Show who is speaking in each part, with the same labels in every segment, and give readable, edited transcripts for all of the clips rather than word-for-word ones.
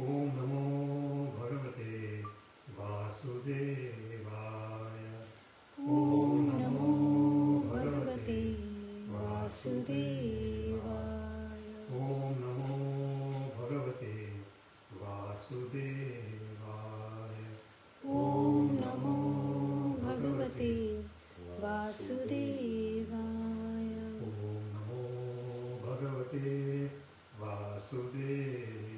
Speaker 1: Om Namo Bhagavate Vasudevaya. Om Namo Bhagavate Vasudevaya. Om Namo Bhagavate Vasudevaya. Om Namo Bhagavate Vasudevaya. Om Namo Bhagavate Vasudevaya.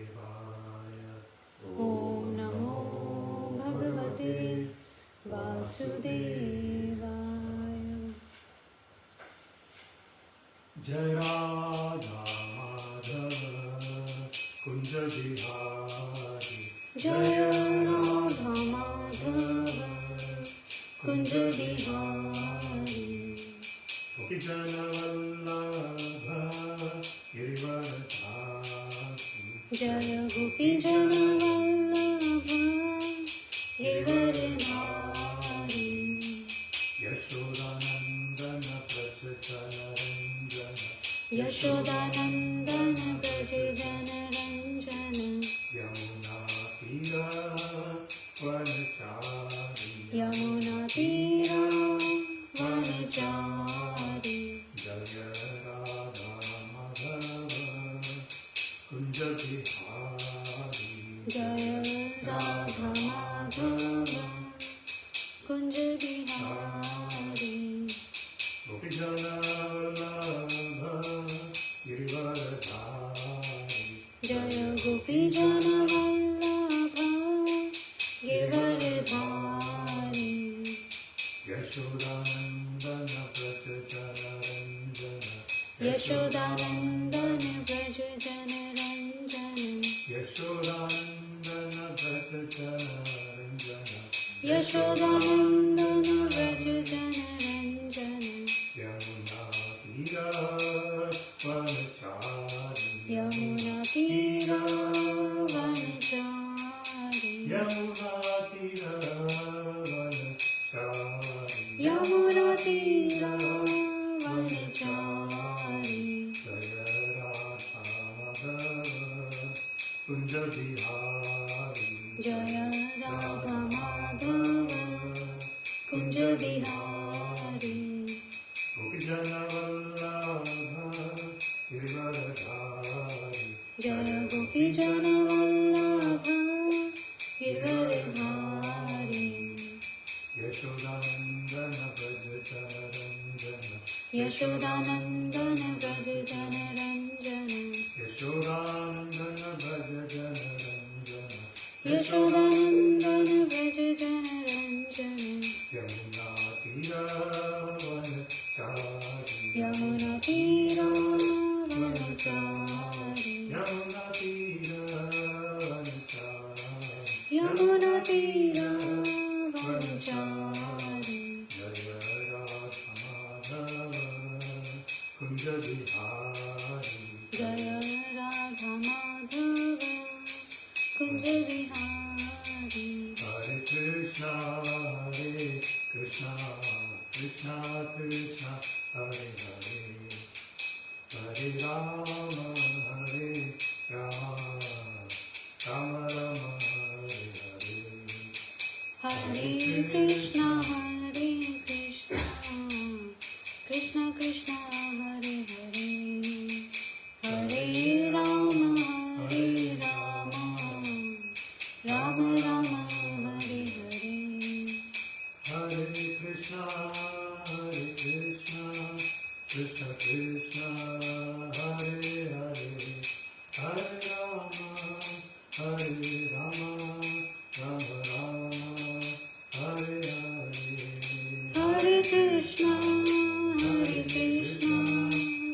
Speaker 1: Om Namo Bhagavate Vasudevaya. Jai Radha Madhava Kunja Bihari. Jai Radha Madhava Kunja Bihari. Gopijana Vallabha Girivaradhari. Jaya Gopijana Vallabha Girivaradhari. Yashodanandana Prajajana Ranjana. Yashodanandana Prajajana Ranjana. Yamuna Tira Vanachari. Yamuna Tira Vanachari. Jaya Radha Madhava Kunja Bihari. Jaya Radha Madhava Kunja Bihari. Gopijana Vallabha Girivaradhari. Jaya Gopijana Vallabha Girivaradhari. Yashodanandana Prajajana Ranjana. Yashodanandana Prajajana Ranjana. Yashodanandana Prajajana Ranjana. Yashodanandana Prajajana Ranjana. Yamuna Tira Vanachari. Yamuna Tira Vanachari. Yamuna Tira Vanachari. Yamuna Tira Vanachari. Jaya Radha Madhava Kunja Bihari. Jaya Radha Madhava Kunja Bihari. Gopijana Vallabha Girivaradhari. Jaya Gopijana Vallabha Girivaradhari. Yashodanandana Prajajana Ranjana. Yashodanandana Prajajana Ranjana. Yashodanandana Prajajana Ranjana. Yashodanandana Prajajana Ranjana. Yamuna Tira Vanachari. Yamuna Tira Vanachari. Yamuna Tira Vanachari. Yamuna Tira Vanachari. Jaya Radha Madhava Kunja Bihari. Jaya Radha Madhava Kunja Bihari. Hare Krishna Hare Krishna Krishna Krishna Hare Hare. Hare Rama Hare Rama Rama Rama Hare Hare. Hare Krishna Hare Krishna Krishna Krishna Hare Hare. Hare Rama Hare Rama Rama Rama Hare Hare. Hare Krishna Krishna Krishna Hare Hare. Hare Rama Rama Rama Hare Hare. Hare Krishna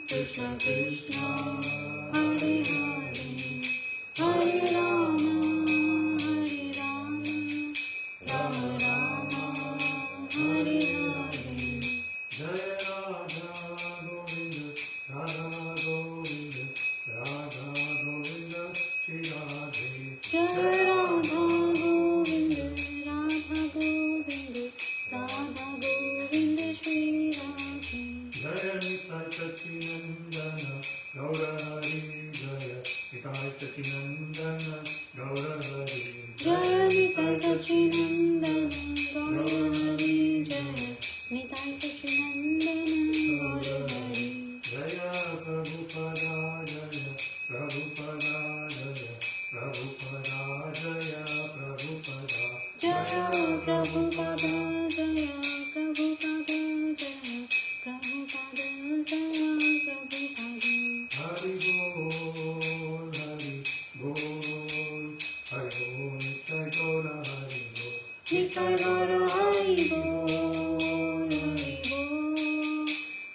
Speaker 1: Krishna Krishna Hare Hare. Hare Rama Rama Rama Hare Hare. Jaya Radha Govinda Radha Govinda Radha Govinda Shri Radhe. Jaya Radha Govinda Radha Govinda Radha Govinda Shri Radhe. Jaya Nitai Sacinandana Gaura Hari. Jaya Nitai Sacinandana Gaura Prabhupada Jaya, Prabhupada Jaya, Prabhupada Jaya, Prabhupada. Hari Bol, Hari Bol, Hari Bol, Nitai Gaura Hari Bol, Nitai Gaura Hari Bol,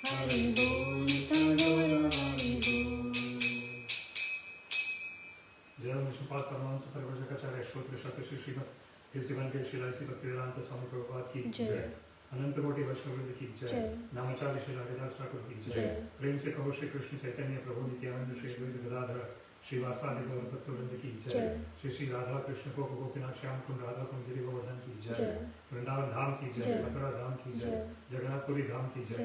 Speaker 1: Hari Bol, Hari Bol, Nitai Gaura Hari Bol. Jai Vishnupada Paramahansa Parivajakacarya Shrotra Shatashi Srimad His Divine Grace Srila Sri Bhaktivedanta Swami Prabhupada की जय, अनंत कोटि वैष्णववृंद की जय, नामाचार्य श्री हरिदास ठाकुर की जय, प्रेम से कहो श्री कृष्ण चैतन्य प्रभु नित्यानंद श्री अद्वैत गदाधर श्रीवासादि गौर भक्तवृंद की जय, श्री श्री राधा कृष्ण गोप गोपीनाथ श्याम कुंड राधा कुंड गिरि गोवर्धन की जय, वृंदावन धाम की जय, मथुरा धाम की जय, जगन्नाथपुरी धाम की जय,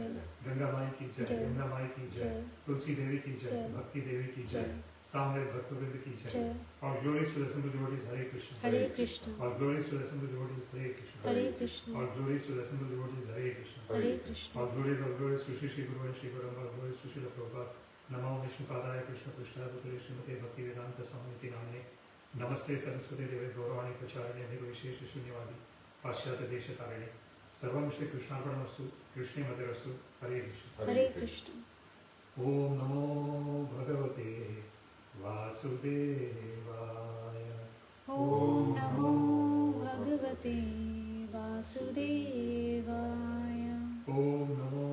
Speaker 1: गंगा माई की जय, यमुना माई की जय, तुलसी देवी की जय, भक्ति देवी की जय, सामवेद भक्तवृंद की जय. All glories to the assembled devotees. Hare Krishna. Hare Krishna. All glories to the assembled devotees. Hare Krishna. Hare Krishna. All glories to the assembled devotees. Hare Krishna. Hare Krishna. All glories to Shri Shri Guru and Shri Guranga. All glories to Shri Prabhupada. Namo Vishnupadaya Krishna Prishthaya Bhutale Srimate Bhaktivedanta Swamiti Namne. Namaste Saraswati Deve Gauravani Pracharya Nirva Vishesha Shunyavadi Paschyata Desha Tarine. Sarvam Shri Krishnarpanastu Krishne Madhurastu. Hare Krishna. Hare Krishna. Om Namo Bhagavate Vasudevaya. Om Namo Bhagavate Vasudevaya. Om Namo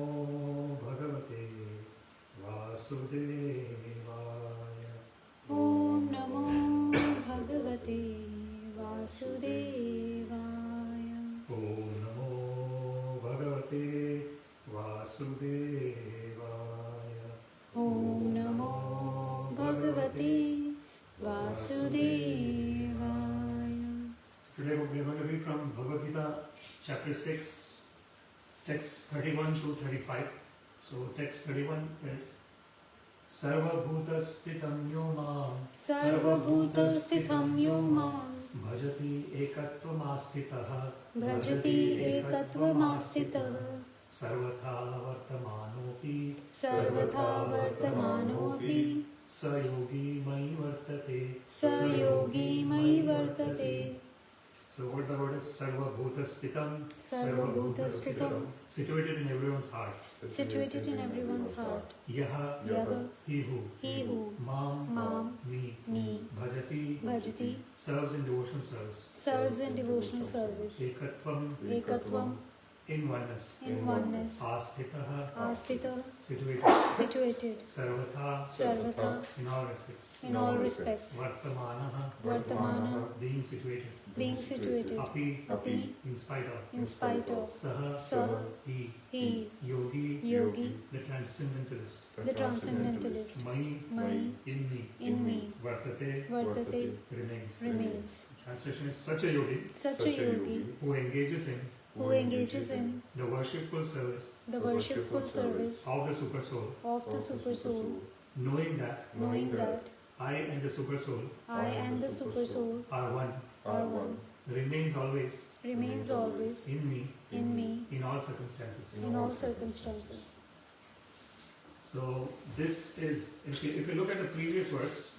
Speaker 1: Bhagavate Vasudevaya. Om Namo Bhagavate Vasudevaya. Om Namo Bhagavate Vasudevaya. Om Namo Bhagavate Vasudevaya. Today we are going to read from Bhagavad-Gita, chapter 6, text 31 to 35. So text 31 is Sarvabhuta Sthitam Yomam Sarvabhuta Sthitam Yomam Bhajati Ekattvamastitaha Bhajati Ekattvamastitaha Sarvatha Vartamanopi Sarvatha Vartamanopi Sayogi Mai Vartate Sayogi Mai Vartate. So what the word is? Sarvabhuta Sthitam. Sarvabhuta Sthitam. Situated in everyone's heart. Situated in everyone's heart. Yaha. Yaha. He who. Mam. Me. Bhajati. Serves in devotional service. Ekatvam. In oneness. Asthita. Situated. Sarvatha. In all respects. Vartamana. Being situated. Api. In spite of. Saha. He. Yogi. The transcendentalist. Mai. In me. Vartate. Remains. Translation is such a yogi. Who engages in the worshipful service of the super soul, knowing that I and the super soul are one, remains always in me in all circumstances. So this is, if you look at the previous verse,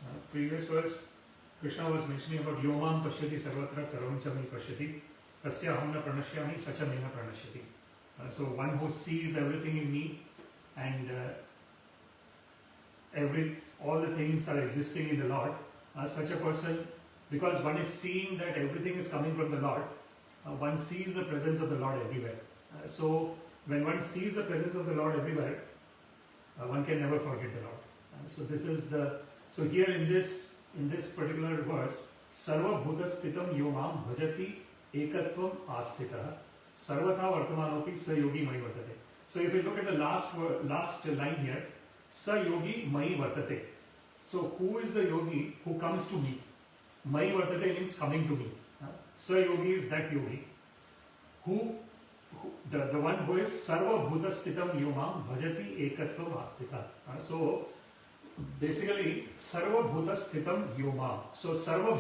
Speaker 1: Krishna was mentioning about Yomam Pashyati Sarvatra Sarvam Cha Me Pashyati Tasya Aham Na Pranashyami Sacha Me Na Pranashyati. So one who sees everything in me and all the things are existing in the Lord, such a person, because one is seeing that everything is coming from the Lord, one sees the presence of the Lord everywhere. So when one sees the presence of the Lord everywhere, one can never forget the Lord. So here in this particular verse, Sarva Bhuta Sthitam Yomam Bhajati Ekatvam Asthita Sarvatha Vartamanopi Sa Yogi Mai Vartate. So if you look at the last line here, Sa Yogi Mai Vartate. So who is the yogi who comes to me? Mai Vartate means coming to me. Sa Yogi is that yogi. The one who is Sarva Bhuta Sthitam Yomam Bhajati Ekatvam Asthita. So basically Sarva Bhuta Sthitam Yomam. So Sarva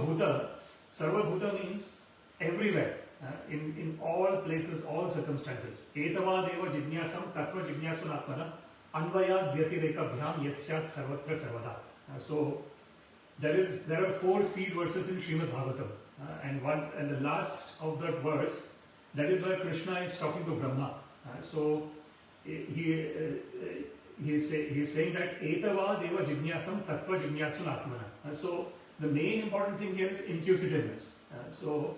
Speaker 1: Bhuta means everywhere, in all places, all circumstances. Etavadeva Jijñasam Tattva Jijñasunatmana Anvaya Vyatirekabhyam Yatsyat Sarvatra Sarvada. So there are 4 seed verses in Srimad Bhagavatam, and the last of that verse that is why Krishna is talking to Brahma. So he is saying that etava deva jignyasam tattva jignasun atmana. So the main important thing here is inquisitiveness. So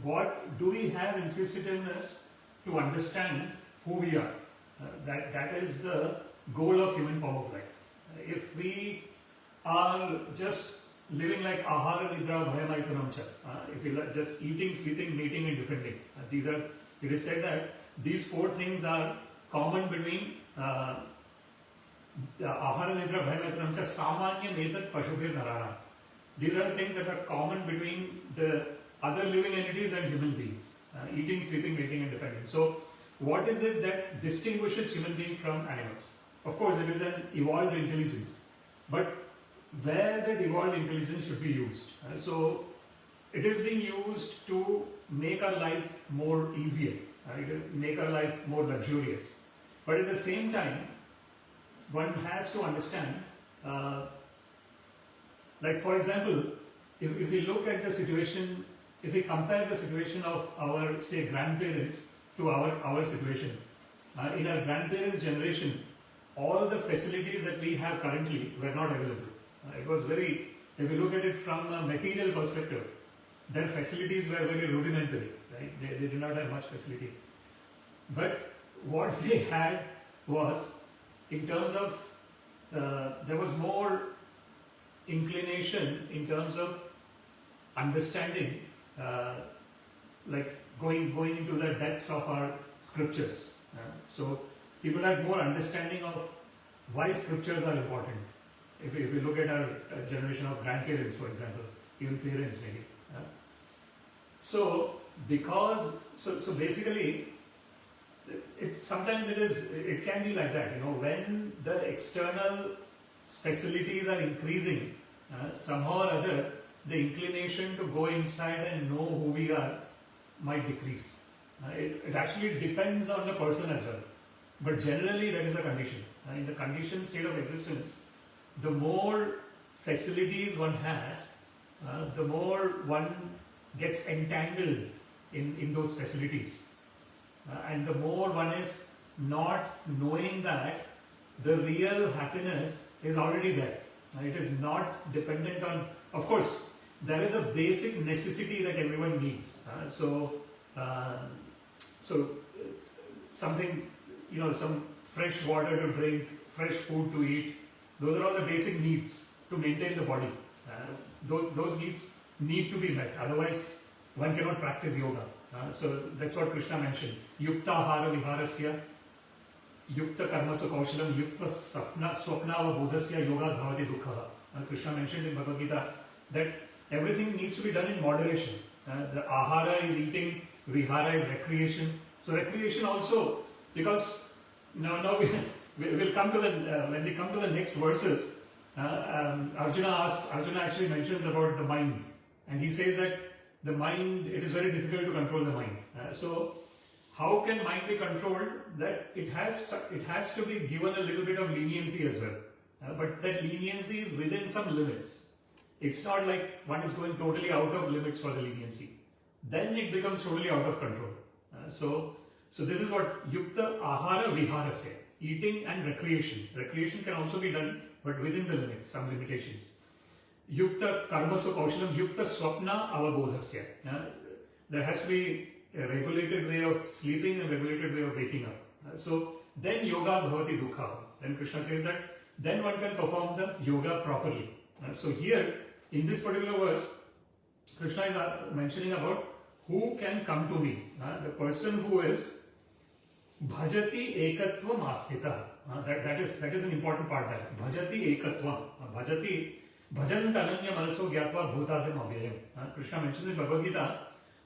Speaker 1: what do we have inquisitiveness to understand who we are? That is the goal of human form of life. If we are just living like ahara nidra bhayamaitunamcha, if we are just eating, sleeping, mating and defending, it is said that these four things are common between ahara nidra bhayamaitunamcha samanya metat pashubhir narana. These are the things that are common between the other living entities and human beings. Eating, sleeping, mating and defending. So what is it that distinguishes human being from animals? Of course, it is an evolved intelligence, but where that evolved intelligence should be used. So it is being used to make our life more easier, make our life more luxurious. But at the same time, one has to understand, like for example, if we look at the situation, if we compare the situation of our, say, grandparents to our situation, in our grandparents' generation, all the facilities that we have currently were not available. It was very, if you look at it from a material perspective, their facilities were very rudimentary, right? They did not have much facility. But what they had was, in terms of, there was more inclination in terms of understanding, like going into the depths of our scriptures. So people had more understanding of why scriptures are important. If we look at our generation of grandparents, for example, even parents maybe. So basically, sometimes it can be like that, when the external facilities are increasing, somehow or other, the inclination to go inside and know who we are might decrease. It actually depends on the person as well. But generally, that is a condition. In the conditioned state of existence, the more facilities one has, the more one gets entangled in those facilities. And the more one is not knowing that the real happiness is already there. It is not dependent on, of course, there is a basic necessity that everyone needs. Something, some fresh water to drink, fresh food to eat, those are all the basic needs to maintain the body. Those needs need to be met, otherwise one cannot practice yoga. So that's what Krishna mentioned. Yukta hara viharasya, yukta karmasu kaushalam, yukta swapnava bodhasya yoga bhavati dukkha. Krishna mentioned in Bhagavad-Gita that everything needs to be done in moderation. The ahara is eating, vihara is recreation. So recreation also, because now we'll come to the when we come to the next verses, Arjuna actually mentions about the mind, and he says that the mind, it is very difficult to control the mind. So how can mind be controlled? That it has to be given a little bit of leniency as well, but that leniency is within some limits. It's not like one is going totally out of limits for the leniency. Then it becomes totally out of control. So this is what yukta ahara viharasya, eating and recreation. Recreation can also be done, but within the limits, some limitations. Yukta karmasu kaushalam, yukta swapna avabodhasya. There has to be a regulated way of sleeping and a regulated way of waking up. So then yoga bhavati dukkha. Then Krishna says that then one can perform the yoga properly. So here, in this particular verse, Krishna is mentioning about who can come to me. The person who is bhajati ekatvam asthita. That is an important part there. Bhajati ekatvam. Bhajati bhajan tananya manaso gyatva bhutadam avyayam. Krishna mentions in Bhagavad-Gita,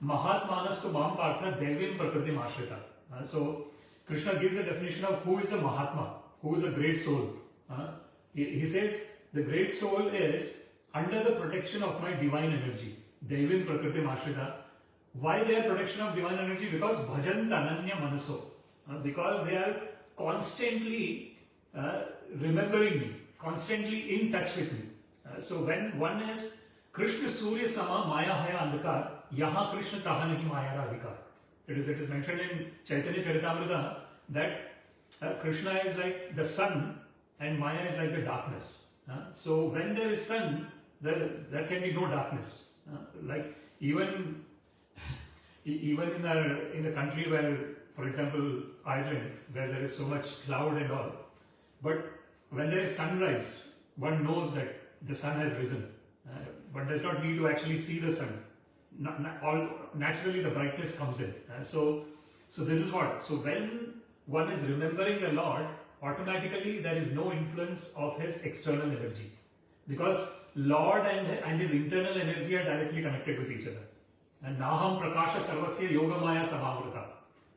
Speaker 1: mahatmanastu mam partha devim prakritim ashrita. So Krishna gives a definition of who is a mahatma, who is a great soul. He says the great soul is under the protection of my divine energy. Devim prakritim ashrita. Why they are protection of divine energy? Because bhajan tananya manaso. Because they are constantly remembering me, constantly in touch with me. So when one is Krishna Surya Sama Maya Haya Andhakar, Yaha Krishna Taha Nahi Maya Adhikar. It is mentioned in Chaitanya Charitamrita that Krishna is like the sun and Maya is like the darkness. So when there is sun, there can be no darkness. Like even in the country where, for example, Ireland, where there is so much cloud and all, but when there is sunrise, one knows that the sun has risen. One does not need to actually see the sun. Naturally, the brightness comes in. So this is what. So when one is remembering the Lord, automatically there is no influence of his external energy, because Lord and his internal energy are directly connected with each other. And Naham Prakasha Sarvasya Yogamaya Samavruta.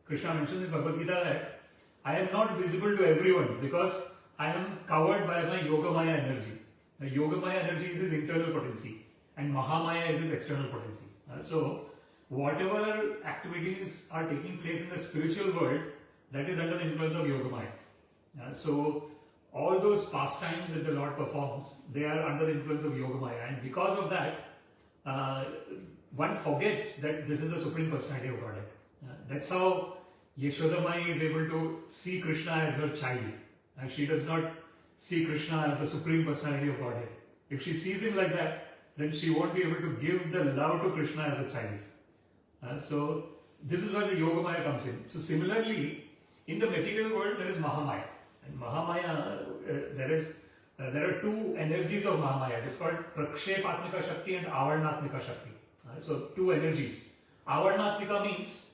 Speaker 1: Krishna mentions in Bhagavad-Gita that I am not visible to everyone because I am covered by my Yogamaya energy. The Yogamaya energy is his internal potency and Mahamaya is his external potency. So whatever activities are taking place in the spiritual world, that is under the influence of Yogamaya. So all those pastimes that the Lord performs, they are under the influence of Yogamaya, and because of that, one forgets that this is the Supreme Personality of Godhead. That's how Yashodamai is able to see Krishna as her child. She does not see Krishna as the Supreme Personality of Godhead. If she sees him like that, then she won't be able to give the love to Krishna as a child. So this is where the Yogamaya comes in. So similarly, in the material world, there is Mahamaya. And Mahamaya, there are two energies of Mahamaya. It is called Prakshepatmika Shakti and Avarnatmika Shakti. So two energies. Avarnatmika means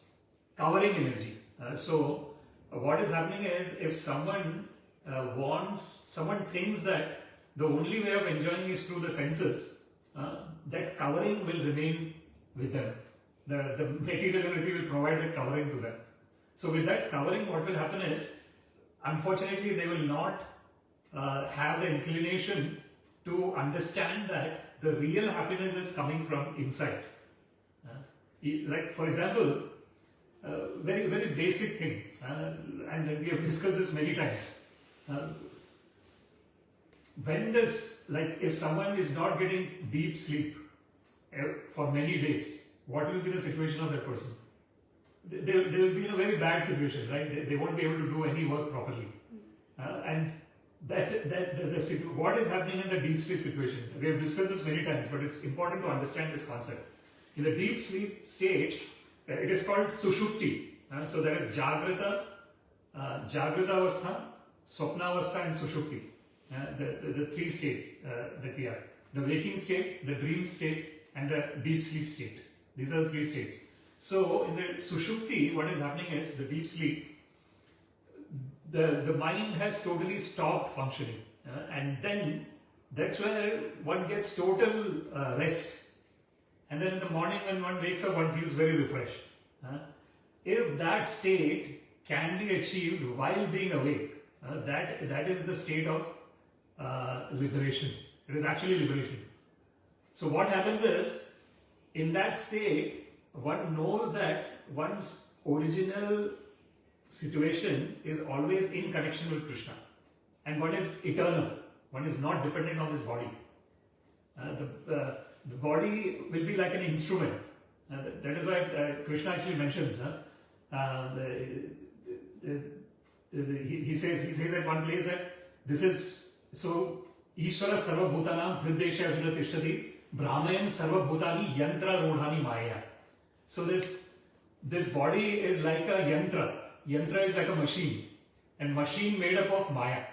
Speaker 1: covering energy. So what is happening is, if someone someone thinks that the only way of enjoying is through the senses, that covering will remain with them. The material energy will provide that covering to them. So with that covering, what will happen is, unfortunately, they will not have the inclination to understand that the real happiness is coming from inside. Like, for example, very, very basic thing, and we have discussed this many times. If someone is not getting deep sleep for many days, what will be the situation of that person? They will be in a very bad situation, right? They won't be able to do any work properly. And what is happening in the deep sleep situation? We have discussed this many times, but it's important to understand this concept. In the deep sleep state, it is called Sushupti. So there is Jagrata, Jagrata Avastha, Swapna Avastha and Sushupti. The three states that we are. The waking state, the dream state and the deep sleep state. These are the three states. So in the Sushupti, what is happening is, the deep sleep, the mind has totally stopped functioning. And then that's where one gets total rest. And then in the morning when one wakes up, one feels very refreshed. If that state can be achieved while being awake, that is the state of liberation. It is actually liberation. So what happens is, in that state, one knows that one's original situation is always in connection with Krishna. And one is eternal. One is not dependent on this body. The body will be like an instrument. That is why Krishna actually mentions, he says at one place that this is, so Ishvara Sarva Bhutanam Hriddesha Arjuna Tishtati Brahmayan Sarva Bhutani Yantra Rodhani Maya. So this body is like a yantra. Yantra is like a machine, and machine made up of Maya,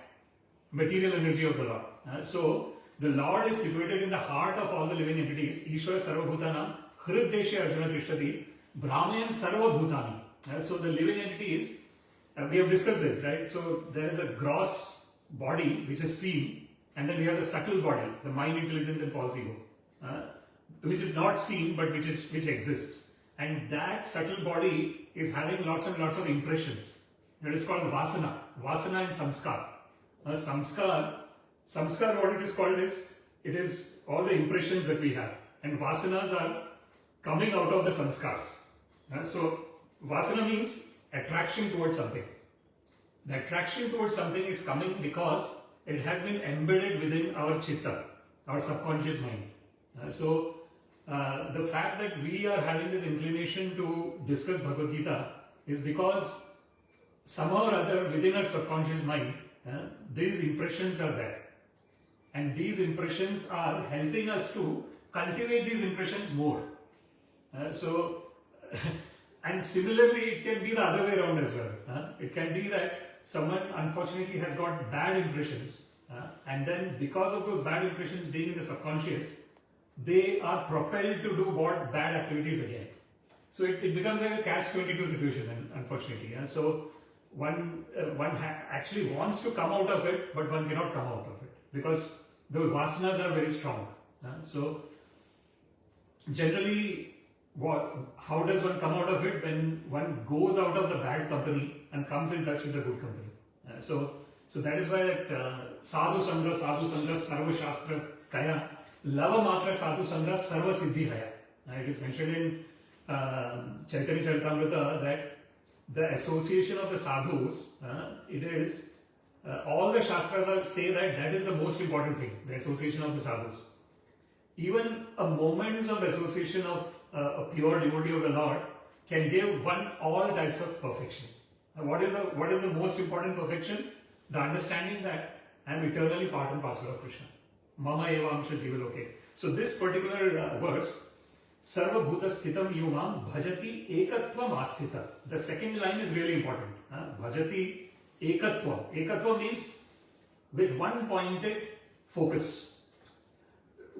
Speaker 1: material energy of the Lord. So the Lord is situated in the heart of all the living entities. Ishvara Sarva Bhutanam Hriddesha Arjuna Tishtati Brahmayan Sarva Bhutani. So the living entities, we have discussed this, right? So there is a gross body which is seen, and then we have the subtle body, the mind, intelligence and false ego, which is not seen but which exists. And that subtle body is having lots and lots of impressions. That is called vasana. Vasana and samskar. Samskar, what it is called is, it is all the impressions that we have. And vasanas are coming out of the samskars. So vasana means attraction towards something. The attraction towards something is coming because it has been embedded within our chitta, our subconscious mind. So the fact that we are having this inclination to discuss Bhagavad-Gita is because somehow or other within our subconscious mind, these impressions are there. And these impressions are helping us to cultivate these impressions more. And similarly, it can be the other way around as well. It can be that someone unfortunately has got bad impressions, and then because of those bad impressions being in the subconscious, they are propelled to do what bad activities again. So it becomes like a catch-22 situation, unfortunately. So one actually wants to come out of it, but one cannot come out of it because the vasanas are very strong. So generally, how does one come out of it? When one goes out of the bad company and comes in touch with the good company. So that is why that sadhu sangha, sarva shastra kaya, lava matra sadhu sangha, sarva siddhi haya. It is mentioned in Chaitanya Charitamrita that the association of the sadhus, it is all the shastras say that is the most important thing, the association of the sadhus. Even a moment of association of a pure devotee of the Lord can give one all types of perfection. What is the most important perfection? The understanding that I am eternally part and parcel of Krishna. Mama eva amsha jivaloke. So this particular verse, Sarva bhuta sthitam yumam bhajati ekatvam asthita. The second line is really important. Bhajati ekatvam. Ekatvam means with one pointed focus.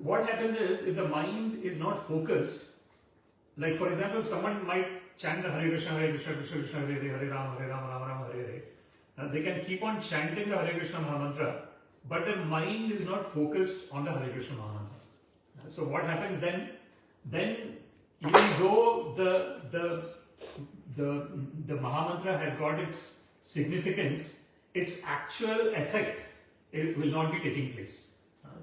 Speaker 1: What happens is, if the mind is not focused, like for example, someone might chant the Hare Krishna, Krishna Krishna, Hare Hare, Hare Rama, Rama Hare Hare. They can keep on chanting the Hare Krishna Mahamantra, but their mind is not focused on the Hare Krishna Mahamantra. So what happens then? Then even though the Mahamantra has got its significance, its actual effect it will not be taking place.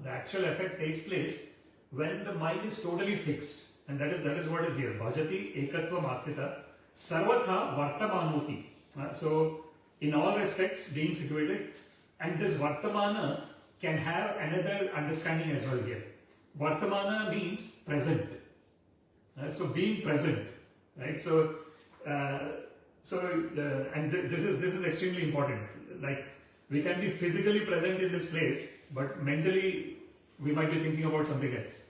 Speaker 1: The actual effect takes place when the mind is totally fixed. And that is what is here. Bhajati ekatva mastita sarvatha vartamanoti. So in all respects being situated, and this vartamana can have another understanding as well here. Vartamana means present. So being present, right? And this is extremely important. Like we can be physically present in this place, but mentally we might be thinking about something else.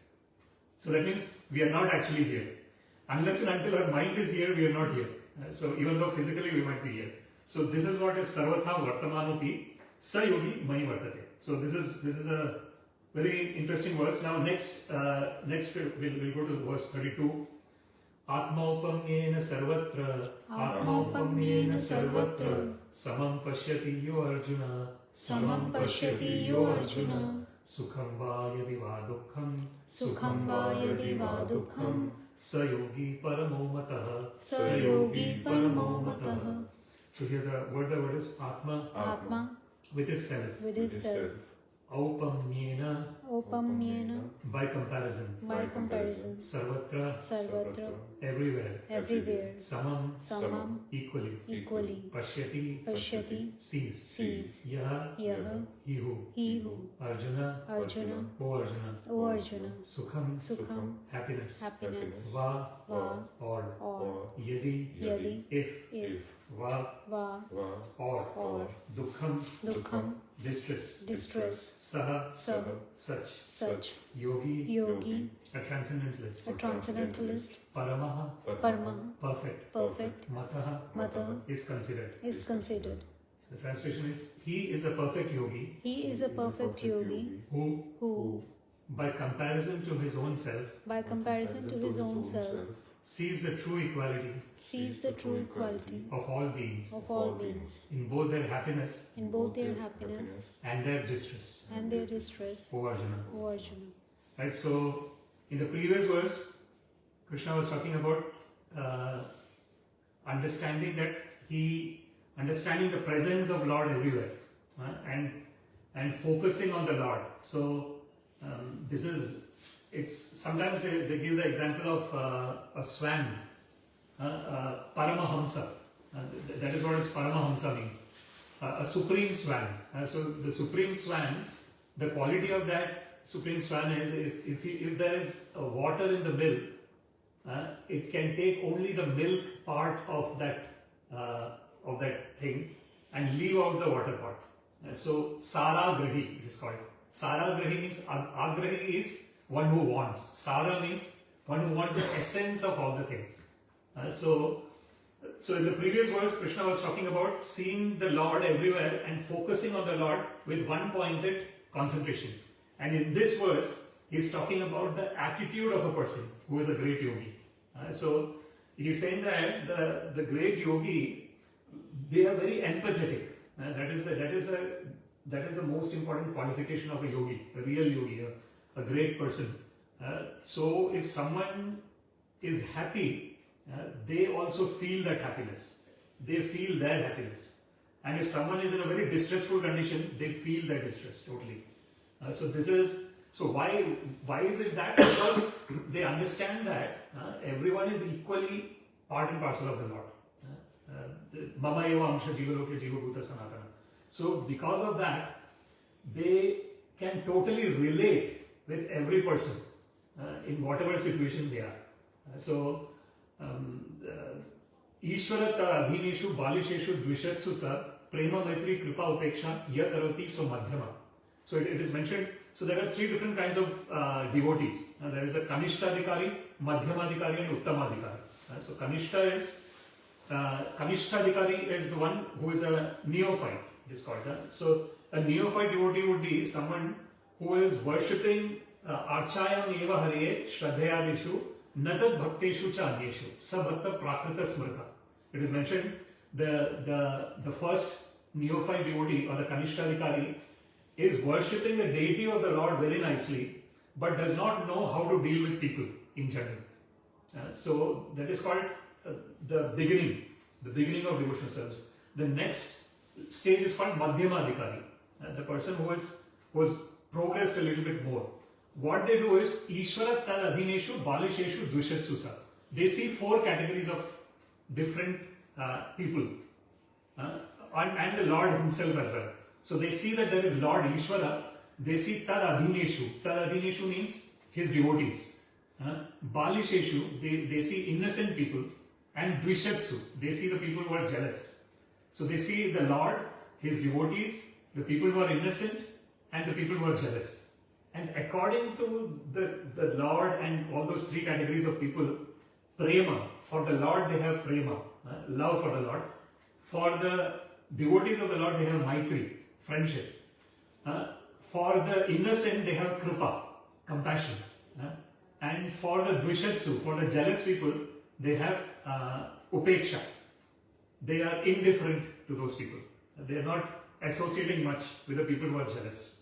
Speaker 1: So that means we are not actually here. Unless and until our mind is here, we are not here. So even though physically we might be here. So this is what is sarvatha vartamanopi sa yogi mai vartate. So this is a very interesting verse. Now next we'll go to verse 32. Atmaupamyena sarvatra samam pashyati yo arjuna sukham va yadi va dukkham sa yogi paramo matah. So here the word by word is Atma with his self. Aupamyena by comparison. Sarvatra everywhere. Samam equally. Pashyati sees. Yaha he who. Arjuna O Arjuna. Sukham happiness. Va all. Yadi if. Va or. Dukkham distress. Saha such. Yogi a transcendentalist. Paramaha perfect. Mataha is considered. The translation is, he is a perfect yogi. Who by comparison to his own self sees the true equality of all beings in both their happiness and their distress. O Arjuna. Right, so in the previous verse, Krishna was talking about understanding the presence of Lord everywhere, and focusing on the Lord. So sometimes they give the example of a swan, Paramahamsa. That is what Paramahamsa means. A supreme swan. So the supreme swan, the quality of that supreme swan is if there is water in the mill, it can take only the milk part of that thing and leave out the water part. So Saragrahi it is called. Saragrahi means Agrahi is one who wants. Sara means one who wants the essence of all the things. So in the previous verse, Krishna was talking about seeing the Lord everywhere and focusing on the Lord with one-pointed concentration. And in this verse, he is talking about the attitude of a person who is a great yogi. So he is saying that the great yogi, they are very empathetic. That is the most important qualification of a yogi, a real yogi, a great person. So if someone is happy, they also feel that happiness. They feel their happiness. And if someone is in a very distressful condition, they feel that distress totally. So why is it that? Because they understand that everyone is equally part and parcel of the Lord. Mama eva amsha jivaloke jiva bhuta sanatana. So because of that, they can totally relate with every person in whatever situation they are. Ishvara adhineshu balisheshu dvishatsu sa prema maitri kripa upeksha ya karoti so madhyama. So it is mentioned. So there are three different kinds of devotees. There is a Kanishtadhikari, Madhyamadhikari and Uttamadhikari. So Kanishtadhikari is the one who is a neophyte. It is called. So a neophyte devotee would be someone who is worshipping Archayam eva hare shraddhayadeshu natad bhakteshu cha anyeshu sabhakta prakrita smrita. It is mentioned the first neophyte devotee or the Kanishtadhikari is worshipping the deity of the Lord very nicely, but does not know how to deal with people in general. So that is called the beginning of devotional service. The next stage is called Madhyamadhikari, the person who has progressed a little bit more. What they do is Ishvara tad adhineshu balisheshu dvishatsusa. They see four categories of different people and the Lord himself as well. So they see that there is Lord Ishvara, they see tad adhineshu. Tad adhineshu means his devotees. Balisheshu, they see innocent people, and dvishatsu, they see the people who are jealous. So they see the Lord, his devotees, the people who are innocent, and the people who are jealous. And according to the Lord and all those three categories of people, prema, for the Lord they have prema, love for the Lord. For the devotees of the Lord they have maitri, friendship. For the innocent they have kripa, compassion. And for the dvishatsu, for the jealous people, they have upeksha. They are indifferent to those people. They are not associating much with the people who are jealous.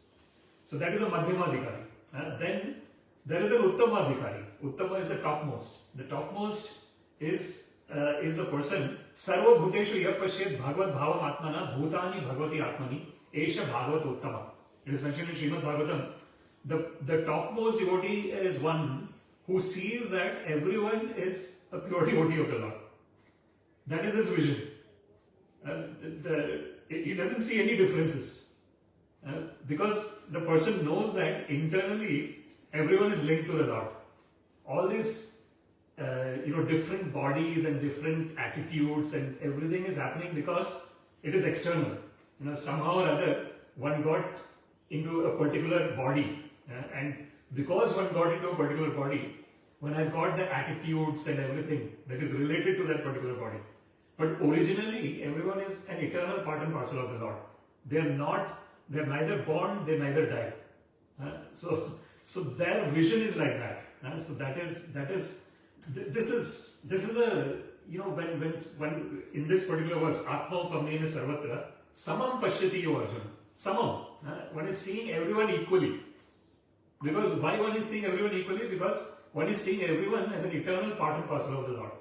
Speaker 1: So that is a Madhyamadhikari. Then there is an Uttamadhikari. Uttama is the topmost. The topmost is the person Sarva Bhuteshu Yapashyat Bhagavad Bhavam Atmana Bhutani Bhagavati Atmani Esha Bhagavat Uttama. It is mentioned in Srimad Bhagavatam. The topmost devotee is one who sees that everyone is a pure devotee of the Lord. That is his vision. He doesn't see any differences. Because the person knows that internally everyone is linked to the Lord. All these different bodies and different attitudes and everything is happening because it is external. Somehow or other one got into a particular body, and because one got into a particular body, one has got the attitudes and everything that is related to that particular body. But originally everyone is an eternal part and parcel of the Lord. They are neither born, they neither die. So their vision is like that. So this is a when in this particular verse Atma Pamnena Sarvatra Samam Pashyati Yo Arjuna. Samam. One is seeing everyone equally. Because why one is seeing everyone equally? Because one is seeing everyone as an eternal part and parcel of the Lord.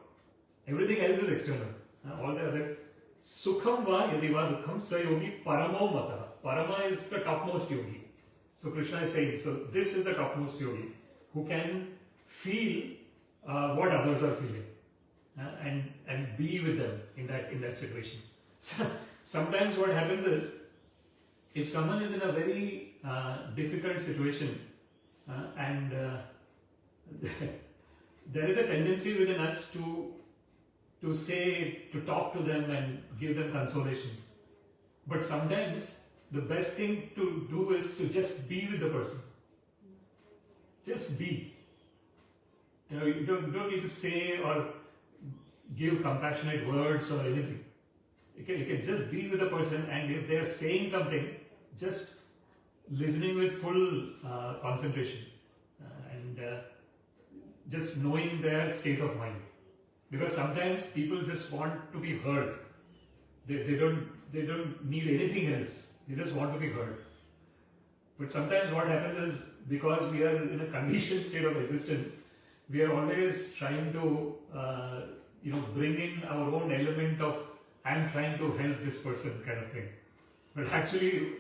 Speaker 1: Everything else is external. All the other Sukham va yadiva dukham sa yogi paramo mata. Parama is the topmost yogi. So Krishna is saying, so this is the topmost yogi who can feel what others are feeling and be with them in that situation. So, sometimes what happens is, if someone is in a very difficult situation and there is a tendency within us to say, to talk to them and give them consolation. But sometimes the best thing to do is to just be with the person. Just be. You don't need to say or give compassionate words or anything. You can just be with the person, and if they are saying something, just listening with full concentration and just knowing their state of mind. Because sometimes people just want to be heard. They don't need anything else. They just want to be heard. But sometimes what happens is, because we are in a conditioned state of existence, we are always trying to bring in our own element of I'm trying to help this person kind of thing. But actually,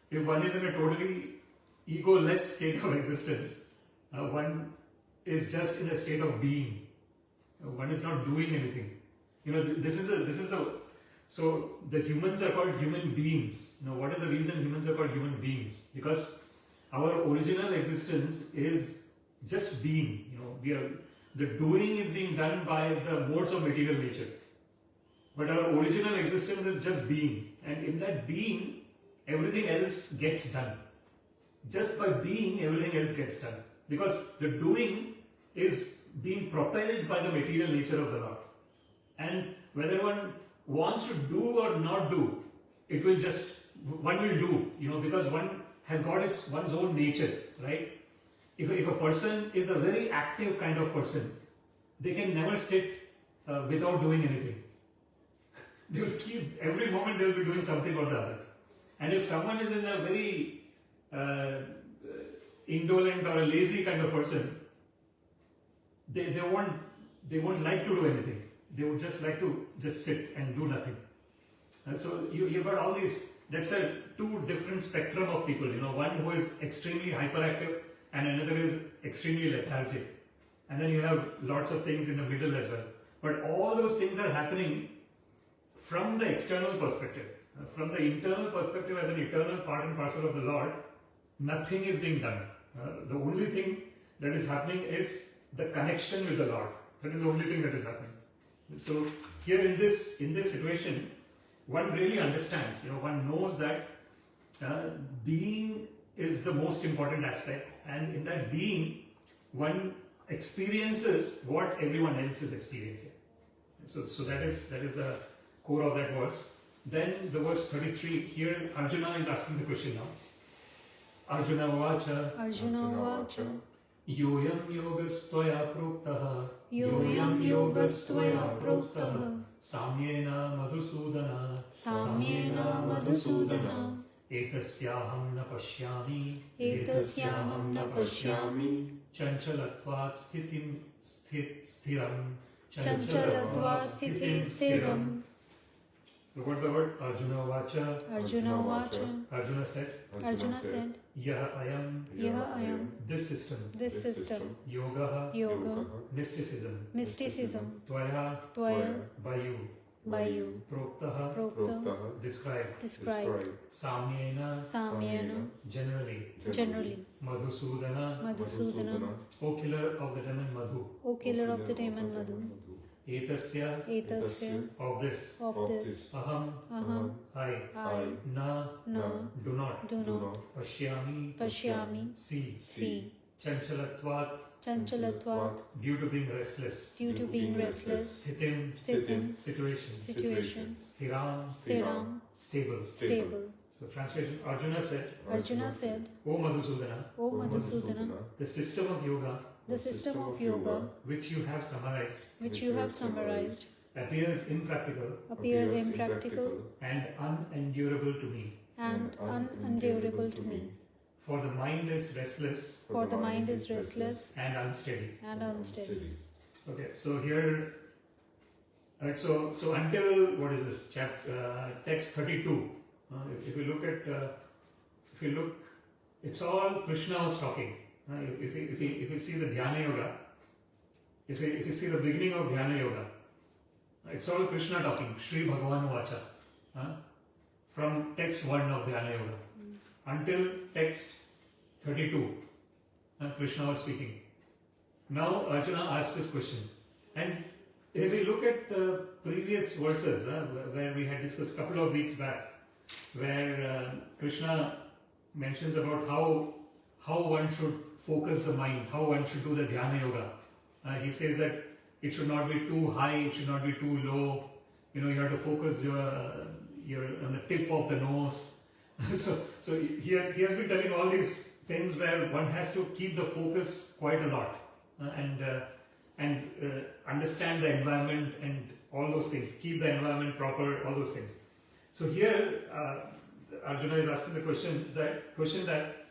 Speaker 1: if one is in a totally ego-less state of existence, one is just in a state of being. One is not doing anything. So the humans are called human beings. Now, what is the reason humans are called human beings? Because our original existence is just being. The doing is being done by the modes of material nature. But our original existence is just being. And in that being, everything else gets done. Just by being, everything else gets done. Because the doing is being propelled by the material nature of the Lord. And whether one wants to do or not do, one will do, because one has got one's own nature, right? If a person is a very active kind of person, they can never sit without doing anything. They will keep, every moment they will be doing something or the other. And if someone is in a very indolent or a lazy kind of person, they won't like to do anything. They would just like to just sit and do nothing. And so you've got all these, that's a two different spectrum of people, one who is extremely hyperactive and another is extremely lethargic. And then you have lots of things in the middle as well. But all those things are happening from the external perspective. From the internal perspective, as an eternal part and parcel of the Lord, nothing is being done. The only thing that is happening is the connection with the Lord. That is the only thing that is happening. So here in this situation, one really understands, one knows that being is the most important aspect, and in that being, one experiences what everyone else is experiencing. So that is the core of that verse. Then the verse 33, here Arjuna is asking the question now. Arjuna vacha. Yoyam yogastvaya proktah samyena madhusudana etasyaham na pashyami chanchalatvat sthiram. So what the word? Arjuna vacha. Arjuna said. Yaha ayam. This system. Yoga. Mysticism. Tvaya. By you. Proktah. Described. Samyena. Generally. Madhusudana. O killer of the demon Madhu. Etasya. Of this. Aham. I. Na. Do not. Pashyami. See. Chanchalatvat. Due to being restless. Sthitim. Situation. Sthiram. Stable. So translation, Arjuna said, O Madhusudana, the system of yoga, which you have summarized, appears impractical, and unendurable to me. For the mind is restless, and unsteady. Okay, so here, right, so until, what is this, text 32, if you look, it's all Krishna was talking. If you see the Dhyana Yoga, if you see the beginning of Dhyana Yoga, it's all Krishna talking, Shri Bhagavan Vacha, from text 1 of Dhyana Yoga until text 32, Krishna was speaking. Now Arjuna asks this question, and if we look at the previous verses where we had discussed a couple of weeks back, where Krishna mentions about how one should focus the mind, how one should do the dhyana yoga. He says that it should not be too high, it should not be too low. You have to focus your on the tip of the nose. so he has been telling all these things where one has to keep the focus quite a lot and understand the environment and all those things, keep the environment proper, all those things. So here Arjuna is asking the question that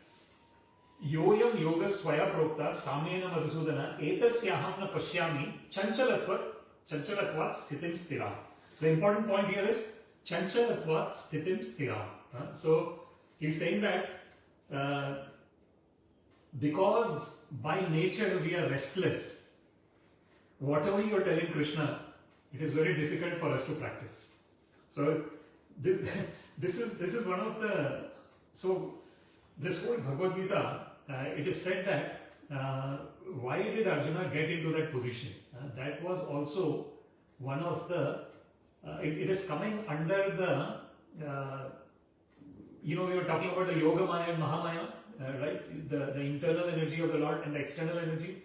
Speaker 1: yoyam yoga swaya prokta samyena madhusudana etasyaham na pashyami chanchalatvat sthitim stira. The important point here is chanchalatvat sthitim stira. So he's saying that because by nature we are restless, whatever you are telling Krishna, it is very difficult for us to practice. So this is one of the, so this whole Bhagavad-Gita, it is said that why did Arjuna get into that position? That was also one of the, it is coming under the, we were talking about the Yoga Maya and Mahamaya, right? The internal energy of the Lord and the external energy.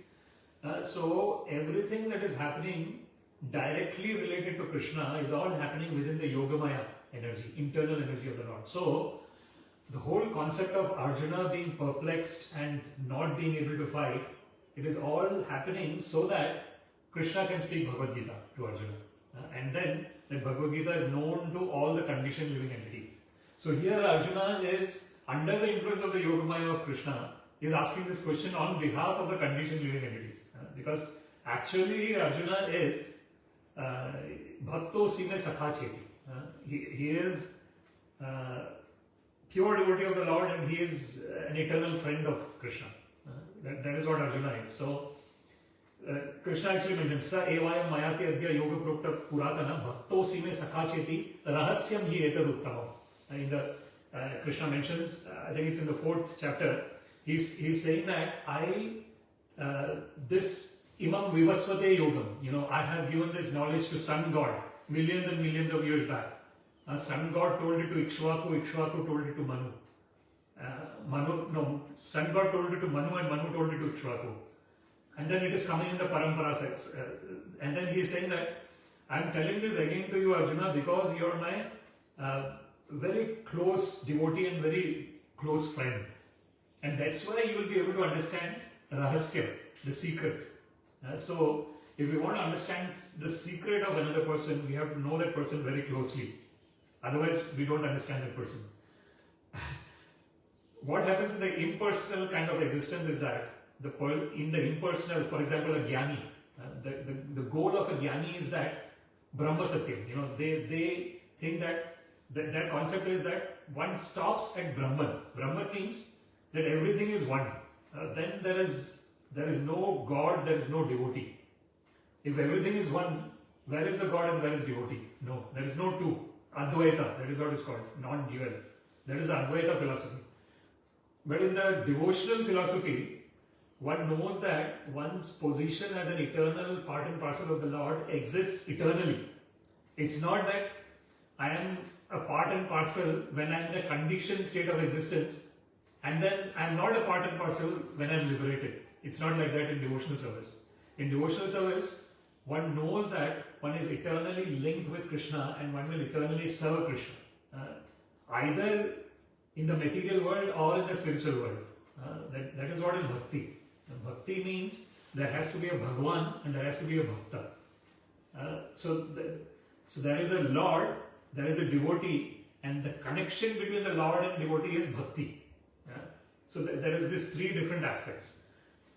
Speaker 1: So everything that is happening directly related to Krishna is all happening within the Yogamaya energy, internal energy of the Lord. So the whole concept of Arjuna being perplexed and not being able to fight, it is all happening so that Krishna can speak Bhagavad-Gita to Arjuna. And then the Bhagavad-Gita is known to all the conditioned living entities. So here Arjuna is under the influence of the Yogamaya of Krishna, is asking this question on behalf of the conditioned living entities. Because actually Arjuna is Bhakto Sime Sakha Cheti. He is pure devotee of the Lord and he is an eternal friend of Krishna. That is what Arjuna is. So Krishna actually mentions Sa evayam mayati adya yoga prokta puratana bhakto sime sakha cheti rahasyam hi etad uttamam. In the Krishna mentions, I think it's in the 4th chapter, he's saying that this imam vivasvate yogam, I have given this knowledge to sun god millions and millions of years back. Sun god told it to Ikshvaku told it to Manu. Sun god told it to Manu and Manu told it to Ikshvaku. And then it is coming in the parampara sects. And then he is saying that I am telling this again to you, Arjuna, because you are my very close devotee and very close friend. And that's why you will be able to understand rahasya, the secret. So if we want to understand the secret of another person, we have to know that person very closely. Otherwise, we don't understand that person. What happens in the impersonal kind of existence is that in the impersonal, for example, a jnani, the goal of a jnani is that Brahma Satyam. They think that their concept is that one stops at Brahman. Brahman means that everything is one. Then there is no God, there is no devotee. If everything is one, where is the God and where is devotee? No, there is no two. Advaita, that is what is called, non-dual. That is the Advaita philosophy. But in the devotional philosophy, one knows that one's position as an eternal part and parcel of the Lord exists eternally. It's not that I am a part and parcel when I am in a conditioned state of existence and then I am not a part and parcel when I am liberated. It's not like that in devotional service. In devotional service, one knows that one is eternally linked with Krishna and one will eternally serve Krishna. Either in the material world or in the spiritual world. That is what is bhakti. Bhakti means there has to be a Bhagwan and there has to be a Bhakta. So there is a Lord, there is a devotee, and the connection between the Lord and devotee is bhakti. So there is these three different aspects.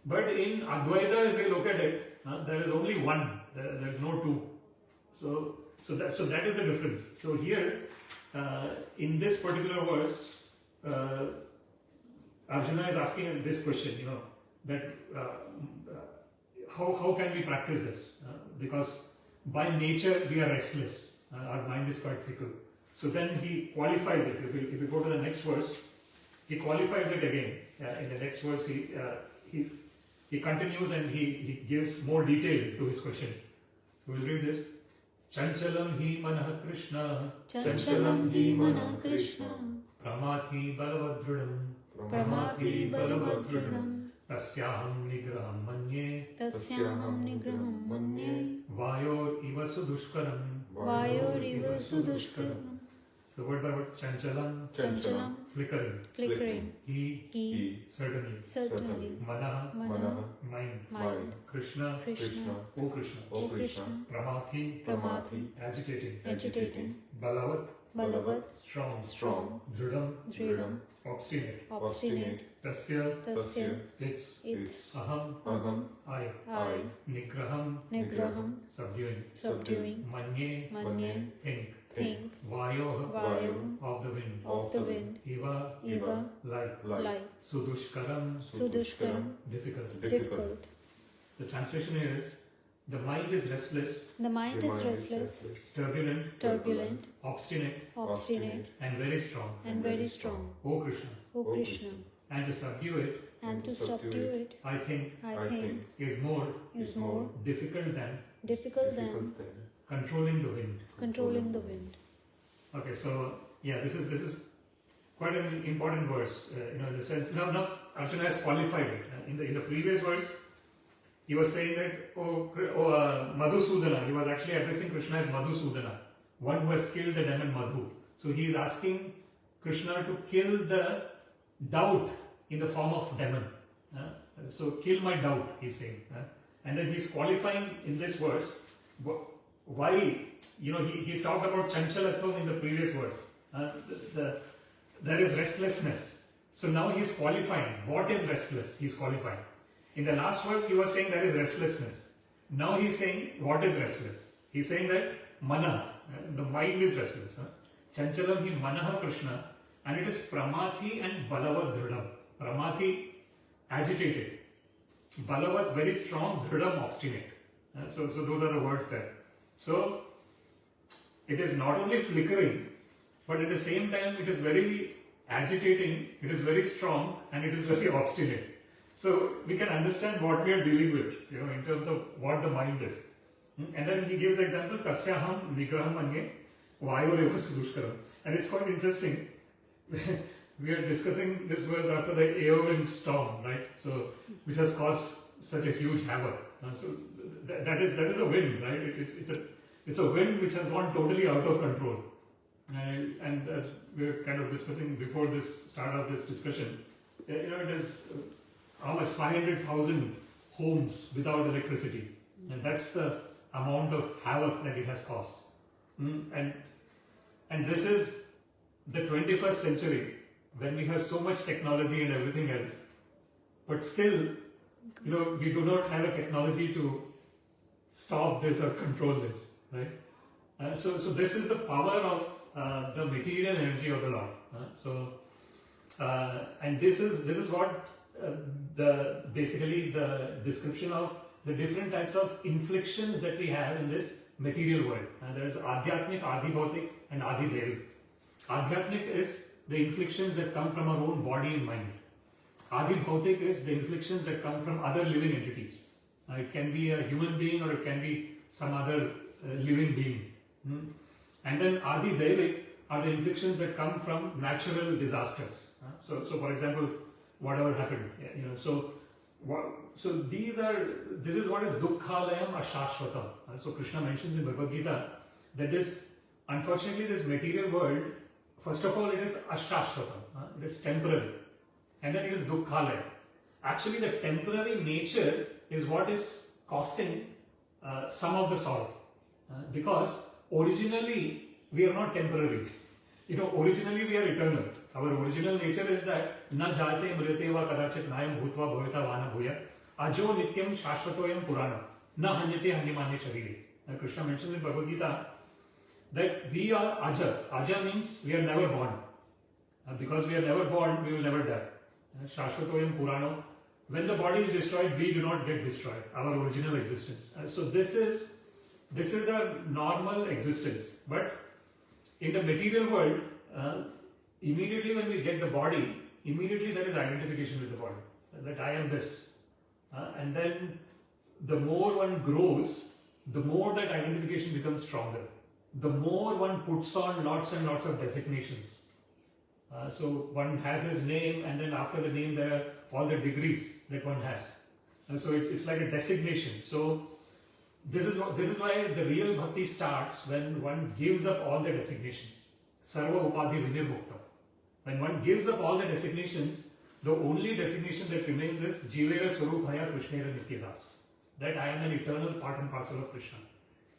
Speaker 1: But in Advaita, if we look at it, there is only one. There is no two. So that is the difference. So here, in this particular verse, Arjuna is asking this question, that how can we practice this? Because by nature we are restless. Our mind is quite fickle. So then he qualifies it. If we go to the next verse, he qualifies it again. In the next verse, he continues and he gives more detail to his question. So we'll read this. Chanchalam hi manah Krishna.
Speaker 2: Chanchalam hi manah Krishna.
Speaker 1: Pramati balavadrudam.
Speaker 2: Pramati balavadrudam.
Speaker 1: Tasyaham nigraham manye.
Speaker 2: Tasyaham nigraham manye.
Speaker 1: Vayor iva sudushkaram.
Speaker 2: Vayor iva sudushkaram.
Speaker 1: So word by word, chanchalam,
Speaker 2: Chanchalam.
Speaker 1: flickering,
Speaker 2: Flickering.
Speaker 1: he, certainly,
Speaker 2: Certainly.
Speaker 1: manaha,
Speaker 2: Manaha.
Speaker 1: mind, Krishna,
Speaker 2: Krishna.
Speaker 1: O Krishna,
Speaker 2: O Krishna.
Speaker 1: Pramathi,
Speaker 2: Pramathi.
Speaker 1: agitating,
Speaker 2: Agitating.
Speaker 1: Balavat,
Speaker 2: Balavat.
Speaker 1: strong, Dridam,
Speaker 2: Dridam.
Speaker 1: obstinate,
Speaker 2: Obstinate.
Speaker 1: Tasya,
Speaker 2: Tasya.
Speaker 1: its, Aham, I,
Speaker 2: I.
Speaker 1: Nigraham,
Speaker 2: Nigraham.
Speaker 1: subduing, Manye,
Speaker 2: Manye.
Speaker 1: think, Vayo, of the wind,
Speaker 2: Iva.
Speaker 1: like, Sudushkaram, difficult. The translation here is, the mind is restless,
Speaker 2: The mind is restless,
Speaker 1: turbulent, obstinate, and very strong. O Krishna.
Speaker 2: O Krishna.
Speaker 1: And to subdue it, I think, is more difficult than controlling the wind. Okay, so yeah, this is quite an important verse, in the sense. Now Arjuna has qualified it. In the previous verse, he was saying that Madhusudana. He was actually addressing Krishna as Madhusudana, one who has killed the demon Madhu. So he is asking Krishna to kill the doubt in the form of demon. So kill my doubt, he's saying. And then he's qualifying in this verse why, he talked about Chanchalatvam in the previous verse. There is restlessness. So now he's qualifying. What is restless? He's qualifying. In the last verse, he was saying there is restlessness. Now he's saying what is restless? He's saying that mana, the mind is restless. Chanchalam hi manaha Krishna, and it is Pramathi and Balavat Dridam. Pramathi, agitated. Balavat, very strong. Dridam, obstinate. So those are the words there. So it is not only flickering, but at the same time it is very agitating, it is very strong, and it is very obstinate. So we can understand what we are dealing with, in terms of what the mind is. And then he gives the example, Tasyaham nigraham manye vayoreva sudushkaram. And it's quite interesting. We are discussing this verse after the Aeolian storm, right? So, which has caused such a huge havoc. So that is a wind, right? It's a wind which has gone totally out of control. And as we were kind of discussing before this start of this discussion, it is how much 500,000 homes without electricity, and that's the amount of havoc that it has caused. And this is the 21st century, when we have so much technology and everything else, but still, we do not have a technology to stop this or control this, right? So this is the power of the material energy of the Lord. And this is what basically the description of the different types of inflictions that we have in this material world. There is Adhyatmik, Adhibhautik, and Adhidevik. Adhyatmik is the inflictions that come from our own body and mind. Adhibhautik is the inflictions that come from other living entities. It can be a human being or it can be some other living being. And then Adhidevik are the inflictions that come from natural disasters. So for example, whatever happened, so this is what is dukkhalayam ashashvatam. So Krishna mentions in Bhagavad-Gita that unfortunately this material world, first of all, it is ashashvatam, it is temporary, and then it is dukkhalayam. Actually, the temporary nature is what is causing some of the sorrow, because originally we are not temporary. Originally we are eternal. Our original nature is that na jate mrite va kadachit nayam bhutva bhavita vana bhuya ajo nityam shashvatoyam purana na hanyate hanyamanye sharire. Krishna mentions in Bhagavad Gita that we are aja. Aja means we are never born. Because we are never born, we will never die. Shashvatoyam purana. When the body is destroyed, we do not get destroyed. Our original existence. So this is our normal existence. But in the material world, immediately when we get the body, immediately there is identification with the body. That I am this. And then the more one grows, the more that identification becomes stronger. The more one puts on lots and lots of designations. So one has his name, and then after the name there are all the degrees that one has. And so it's like a designation. So this is why the real bhakti starts when one gives up all the designations. Sarva upadhi vinirmukta. When one gives up all the designations, the only designation that remains is Jivera Swarupaya Krishnera Nityadas. That I am an eternal part and parcel of Krishna.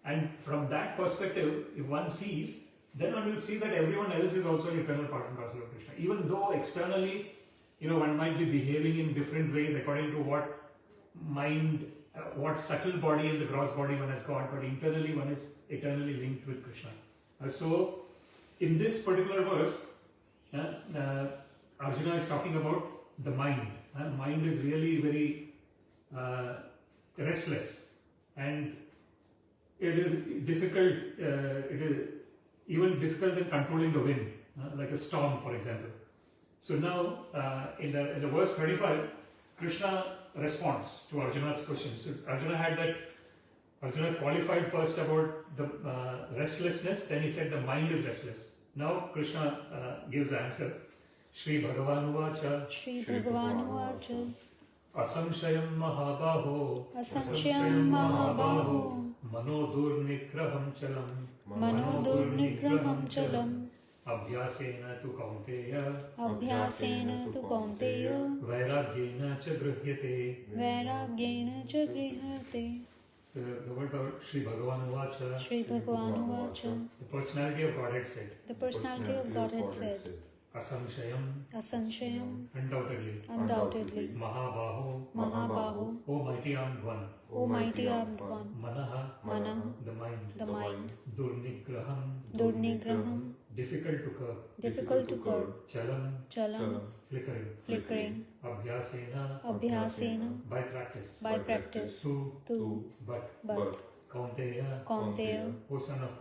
Speaker 1: And from that perspective, if one sees, then one will see that everyone else is also an eternal part and parcel of Krishna. Even though externally, one might be behaving in different ways according to what mind, what subtle body and the gross body one has got, but internally one is eternally linked with Krishna. So, in this particular verse, Arjuna is talking about the mind. Mind is really very restless, and it is difficult. It is even difficult than controlling the wind, like a storm, for example. So now, in the verse 35, Krishna responds to Arjuna's question. So Arjuna qualified first about the restlessness, then he said the mind is restless. Now Krishna gives the answer. Shri Bhagavan Uvacha.
Speaker 2: Shri Bhagavan Uvacha.
Speaker 1: Asamshayam Mahabaho.
Speaker 2: Asamshayam Mahabaho.
Speaker 1: Mano Durnigraham Chalam.
Speaker 2: Mano Durnigraham Chalam.
Speaker 1: Abhyasena tu Kaunteya.
Speaker 2: Abhyasena tu Kaunteya.
Speaker 1: Vairagyena cha grihyate.
Speaker 2: Vairagyena cha grihyate.
Speaker 1: The word of Shri Bhagavan Uvacha.
Speaker 2: Shri Bhagavan Uvacha.
Speaker 1: The personality of Godhead said.
Speaker 2: The personality of Godhead said.
Speaker 1: Asamshayam.
Speaker 2: Asanshayam.
Speaker 1: Undoubtedly. Mahabaho.
Speaker 2: Mahabaho.
Speaker 1: O mighty armed one.
Speaker 2: O mighty armed one.
Speaker 1: Manaha. The mind. Durnigraham. Difficult to curb. Chalam. Flickering. Abhyasena. By practice. To. But. Kaunteya. O son of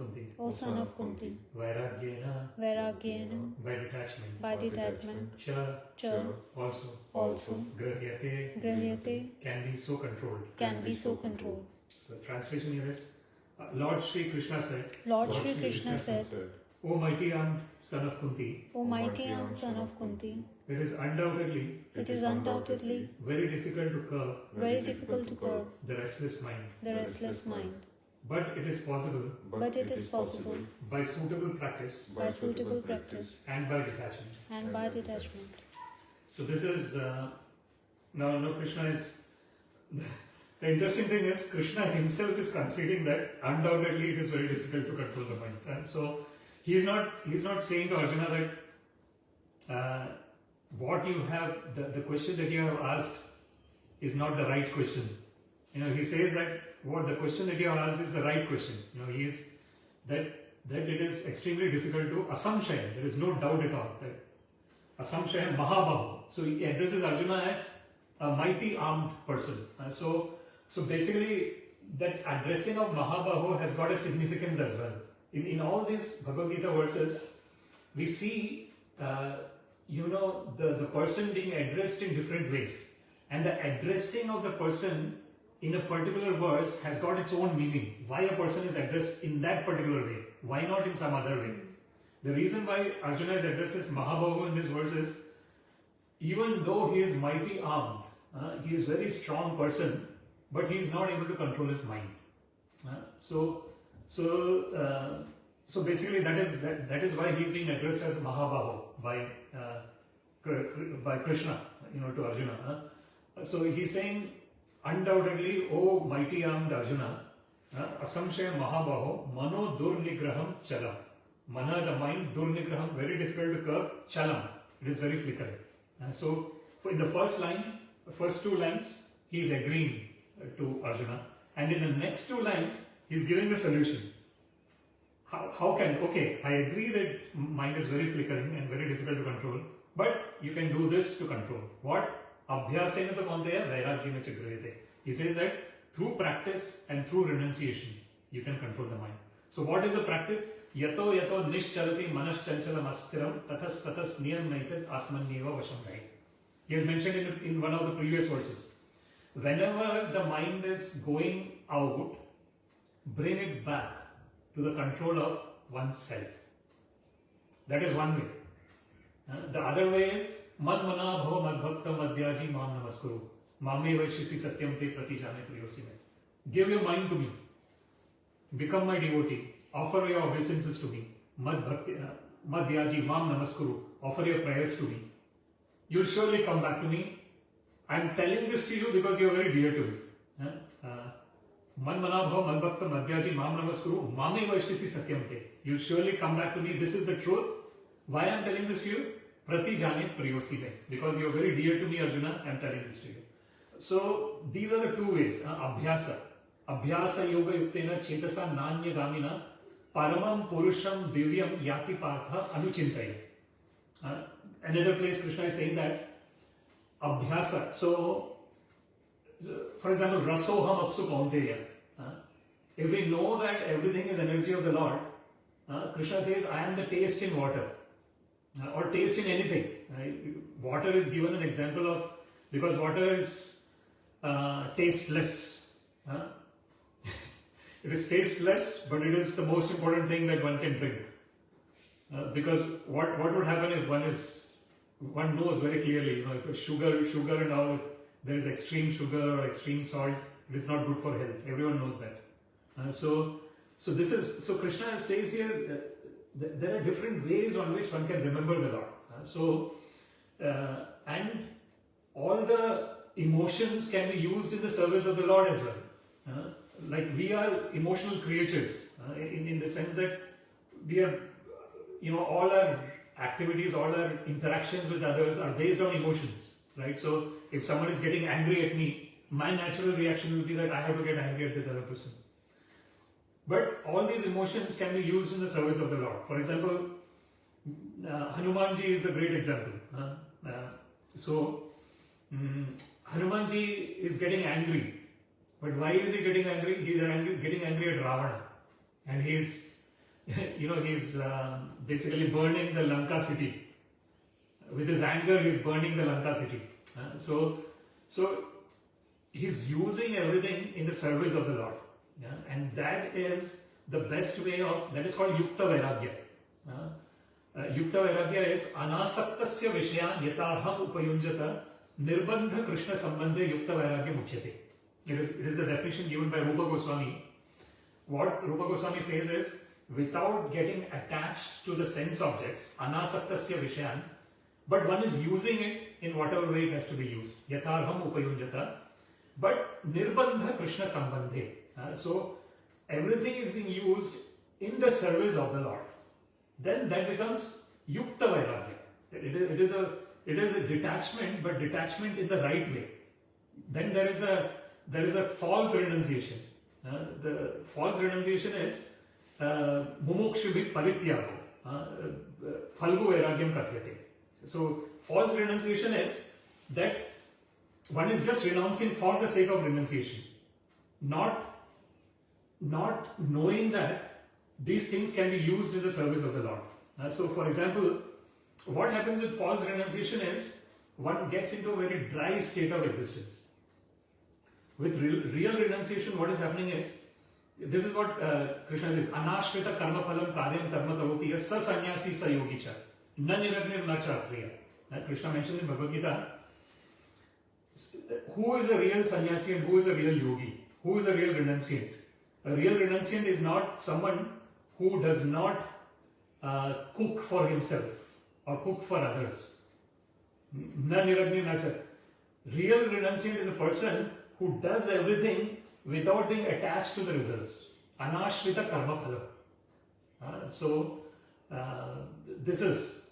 Speaker 1: Kunti. Vairagyena. By detachment. Cha. Also. Grihyate. Can be so controlled. So the translation here is, Lord Shri Krishna said, O mighty armed son of Kunti.
Speaker 2: O mighty armed son of Kunti.
Speaker 1: It is undoubtedly very difficult to curb the restless mind. But it is possible by suitable practice and by detachment. So this is now Krishna is the interesting thing is Krishna himself is conceding that undoubtedly it is very difficult to control the mind. And so he is not saying to Arjuna that what you have, the question that you have asked is not the right question. He says that what the question that you have asked is the right question. He is that it is extremely difficult to assamshaya. There is no doubt at all that assamshaya mahabaho. So he addresses Arjuna as a mighty armed person. So basically that addressing of mahabaho has got a significance as well. In all these Bhagavad-Gita verses, we see the person being addressed in different ways, and the addressing of the person in a particular verse has got its own meaning. Why a person is addressed in that particular way? Why not in some other way? The reason why Arjuna is addressed as Mahabahu in this verse is, even though he is mighty armed, he is very strong person, but he is not able to control his mind. So basically that is why he is being addressed as Mahabahu by Krishna, to Arjuna. So he is saying, undoubtedly, O mighty armed Arjuna, asamshaya mahabaho, mano durnigraham chalam. Mana, the mind, durnigraham, very difficult to curb, chalam, it is very flickering. So in the first two lines, he is agreeing to Arjuna, and in the next two lines, he is giving the solution. Okay, I agree that mind is very flickering and very difficult to control, but you can do this to control. What? Abhyasena tu kaunteya vairagyena cha grihyate. He says that through practice and through renunciation, you can control the mind. So what is the practice? Yato nischalati manaschanchalam astiram tatas niyam naitat atmanyeva vasham gahi. He has mentioned in one of the previous verses whenever the mind is going out, bring it back to the control of oneself. That is one way. The other way is man mana bhava mad bhakta madhyaji mam namaskuru mame vaishisi satyam te pratijane priyosime. Give your mind to me. Become my devotee. Offer your obeisances to me. Madhyaji mam namaskuru. Offer your prayers to me. You will surely come back to me. I am telling this to you because you are very dear to me. Man mana bhava mad bhakta madhyaji mam namaskuru mame vaishisi satyam te. You will surely come back to me. This is the truth. Why I am telling this to you? Prati jane priyosime. Because you are very dear to me, Arjuna, I am telling this to you. So, these are the two ways. Abhyasa. Abhyasa yoga yuktena chetasa nanya gamina paramam purusham divyam yati partha anuchintayi. Another place Krishna is saying that Abhyasa. So, for example, rasoham apsu kaunteya. If we know that everything is energy of the Lord, Krishna says, I am the taste in water. Or taste in anything. Water is given an example of, because water is tasteless. It is tasteless, but it is the most important thing that one can drink. Because what would happen if one knows very clearly, if sugar and all, if there is extreme sugar or extreme salt, it is not good for health. Everyone knows that. So Krishna says here, there are different ways on which one can remember the Lord. And all the emotions can be used in the service of the Lord as well. Like we are emotional creatures in the sense that we are, all our activities, all our interactions with others are based on emotions, right? So if someone is getting angry at me, my natural reaction will be that I have to get angry at the other person. But all these emotions can be used in the service of the Lord. For example, Hanumanji is the great example. Hanumanji is getting angry. But why is he getting angry? He is getting angry at Ravana. And he's basically burning the Lanka city. With his anger, he's burning the Lanka city. So he's using everything in the service of the Lord. And that is the best way of, that is called Yukta Vairagya. Yukta Vairagya is Anasaktasya Vishyan Yatarham Upayunjata Nirbandha Krishna Sambandhe Yukta Vairagya Muchyate. It is a definition given by Rupa Goswami. What Rupa Goswami says is, without getting attached to the sense objects, Anasaktasya Vishyan, but one is using it in whatever way it has to be used. Yatarham Upayunjata, but Nirbandha Krishna Sambandhe. So everything is being used in the service of the Lord. Then that becomes Yukta Vairagya. It is a detachment, but detachment in the right way. Then there is a false renunciation. The false renunciation is mumukshubhi parityago, phalgu vairagyam kathyate. So false renunciation is that one is just renouncing for the sake of renunciation, not knowing that these things can be used in the service of the Lord. So for example, what happens with false renunciation is one gets into a very dry state of existence. With real renunciation, what is happening is, this is what Krishna says, Anashrita karma phalam karyam karma karoti ya sa sannyasi sa yogi cha na niragnir na cha kriya. Krishna mentions in Bhagavad-Gita, who is a real sannyasi and who is a real yogi? Who is a real renunciant? A real renunciant is not someone who does not cook for himself or cook for others. Na niragni nacha. Real renunciant is a person who does everything without being attached to the results. Anashrita karma phala. This is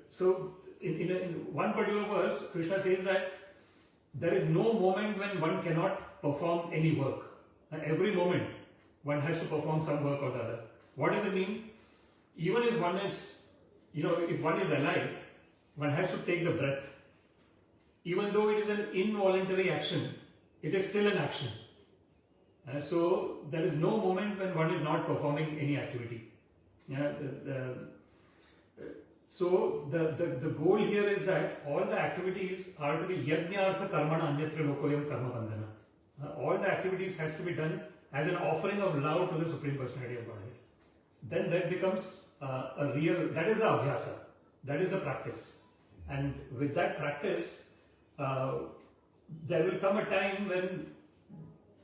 Speaker 1: so in one particular verse, Krishna says that there is no moment when one cannot perform any work. Every moment one has to perform some work or the other. What does it mean? Even if one is, if one is alive, one has to take the breath. Even though it is an involuntary action, it is still an action. So there is no moment when one is not performing any activity. So the goal here is that all the activities are to be yajna artha karmana anyatra lokoyam karma bandhana. All the activities has to be done as an offering of love to the Supreme Personality of Godhead. Then that becomes a real, that is the abhyasa, that is the practice. And with that practice, there will come a time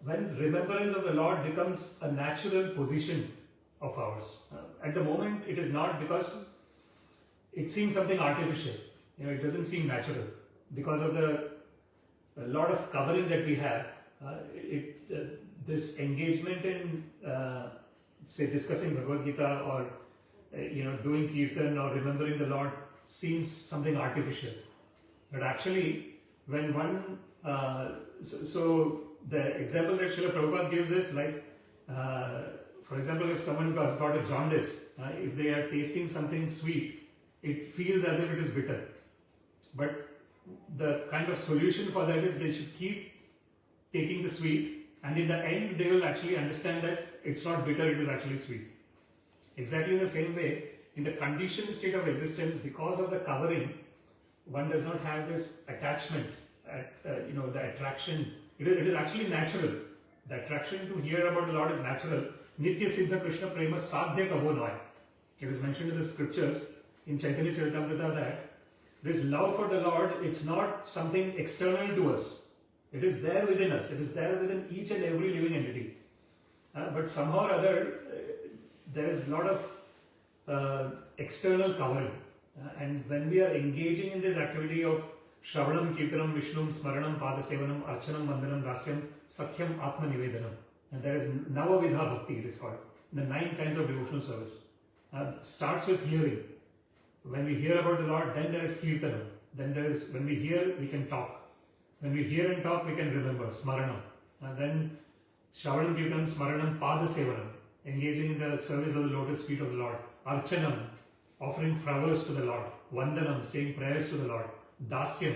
Speaker 1: when remembrance of the Lord becomes a natural position of ours. At the moment, it is not, because it seems something artificial. It doesn't seem natural because of a lot of covering that we have. This engagement in say discussing Bhagavad-Gita or doing kirtan or remembering the Lord seems something artificial. But actually, when one so the example that Srila Prabhupada gives is like, for example, if someone has got a jaundice, if they are tasting something sweet, it feels as if it is bitter. But the kind of solution for that is they should keep taking the sweet, and in the end they will actually understand that it's not bitter, it is actually sweet. Exactly the same way, in the conditioned state of existence, because of the covering, one does not have this attachment, the attraction. It is actually natural. The attraction to hear about the Lord is natural. Nitya Siddha Krishna Prema Sadhya Kabo Noy. It is mentioned in the scriptures in Chaitanya Charitamrita that this love for the Lord, it's not something external to us. It is there within us. It is there within each and every living entity. But somehow or other, there is a lot of external covering. And when we are engaging in this activity of Shravanam, Kirtanam, Vishnum, Smaranam, Padasevanam, Archanam, Vandanam, Dasyam, Sakhyam, Atma Nivedanam. And there is Navavidha Bhakti, it is called. The 9 kinds of devotional service. Starts with hearing. When we hear about the Lord, then there is Kirtanam. Then there is, when we hear, we can talk. When we hear and talk, we can remember, Smaranam. And then Shravanam, Kirtanam, Smaranam, Padasevanam. Engaging in the service of the lotus feet of the Lord. Archanam, offering flowers to the Lord. Vandanam, saying prayers to the Lord. Dasyam,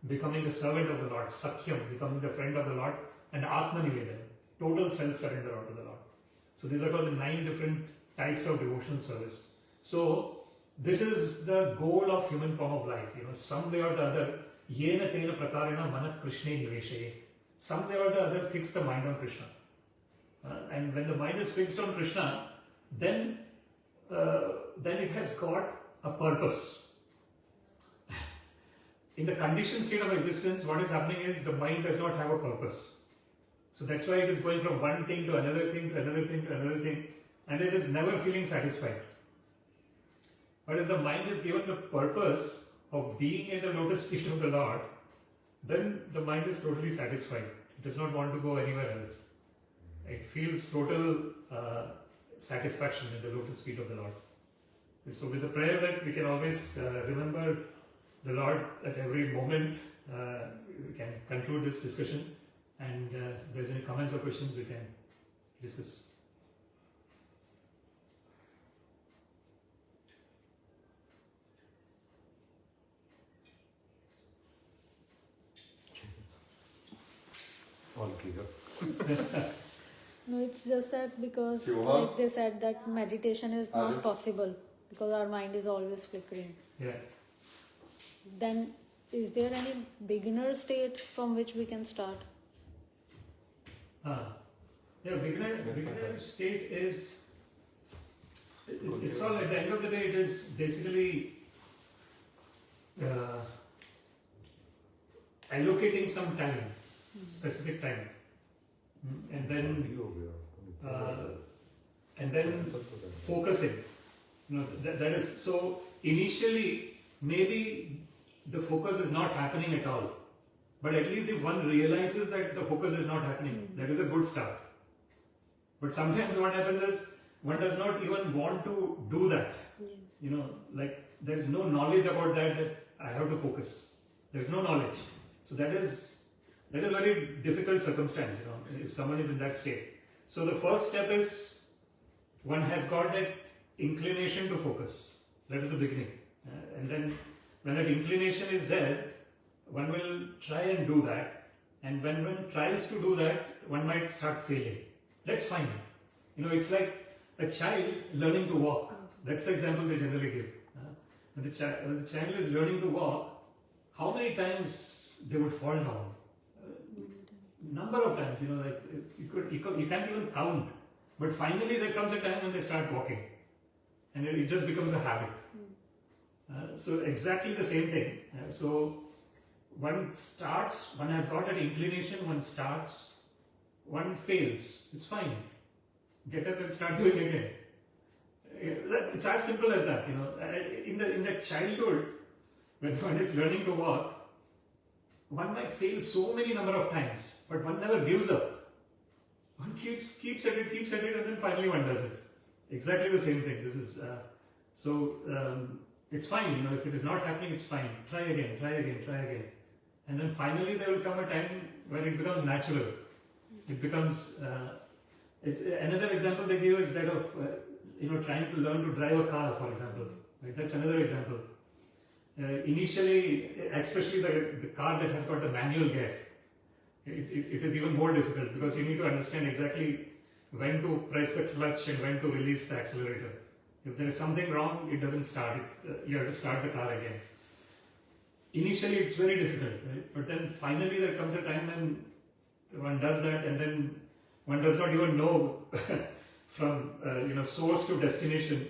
Speaker 1: becoming a servant of the Lord. Sakhyam, becoming the friend of the Lord. And Atma Nivedanam, total self-surrender unto the Lord. So these are called the 9 different types of devotional service. So this is the goal of human form of life. Some way or the other, yena tena prakarena manat krishne niveshaye. Some way or the other, fix the mind on Krishna. And when the mind is fixed on Krishna, then it has got a purpose. In the conditioned state of existence, what is happening is the mind does not have a purpose. So that's why it is going from one thing to another thing to another thing to another thing, and it is never feeling satisfied. But if the mind is given the purpose of being at the lotus feet of the Lord, then the mind is totally satisfied. It does not want to go anywhere else. It feels total satisfaction at the lotus feet of the Lord. So with the prayer that we can always remember the Lord at every moment, we can conclude this discussion. And if there's any comments or questions, we can discuss.
Speaker 3: All clear.
Speaker 2: No, it's just that because
Speaker 3: Shiva?
Speaker 2: like they said that meditation is not possible because our mind is always flickering.
Speaker 1: Yeah.
Speaker 2: Then is there any beginner state from which we can start?
Speaker 1: Beginner state is, it's all, at the end of the day, it is basically allocating some time, specific time, and then focusing. That is, so initially maybe the focus is not happening at all. But at least if one realizes that the focus is not happening, that is a good start. But sometimes what happens is one does not even want to do that. Like there is no knowledge about that I have to focus. There is no knowledge. So that is very difficult circumstance, if someone is in that state. So the first step is one has got that inclination to focus. That is the beginning. And then when that inclination is there, one will try and do that, and when one tries to do that, one might start failing. That's fine. It's like a child learning to walk. That's the example they generally give. when the child is learning to walk, how many times they would fall down? Number of times, like you can't even count. But finally there comes a time when they start walking. And it just becomes a habit. So exactly the same thing. So one starts, one has got an inclination, one starts, one fails. It's fine. Get up and start doing again. It's as simple as that. In the childhood, when one is learning to walk, one might fail so many number of times, but one never gives up. One keeps at it, and then finally one does it. Exactly the same thing. This is it's fine. If it is not happening, it's fine. Try again, and then finally there will come a time when it becomes natural. It becomes. It's another example they give is that of trying to learn to drive a car, for example. Right? That's another example. Initially, especially the car that has got the manual gear, it is even more difficult because you need to understand exactly when to press the clutch and when to release the accelerator. If there is something wrong, it doesn't start. You have to start the car again. Initially, it's very difficult, right? But then finally, there comes a time when one does that, and then one does not even know from source to destination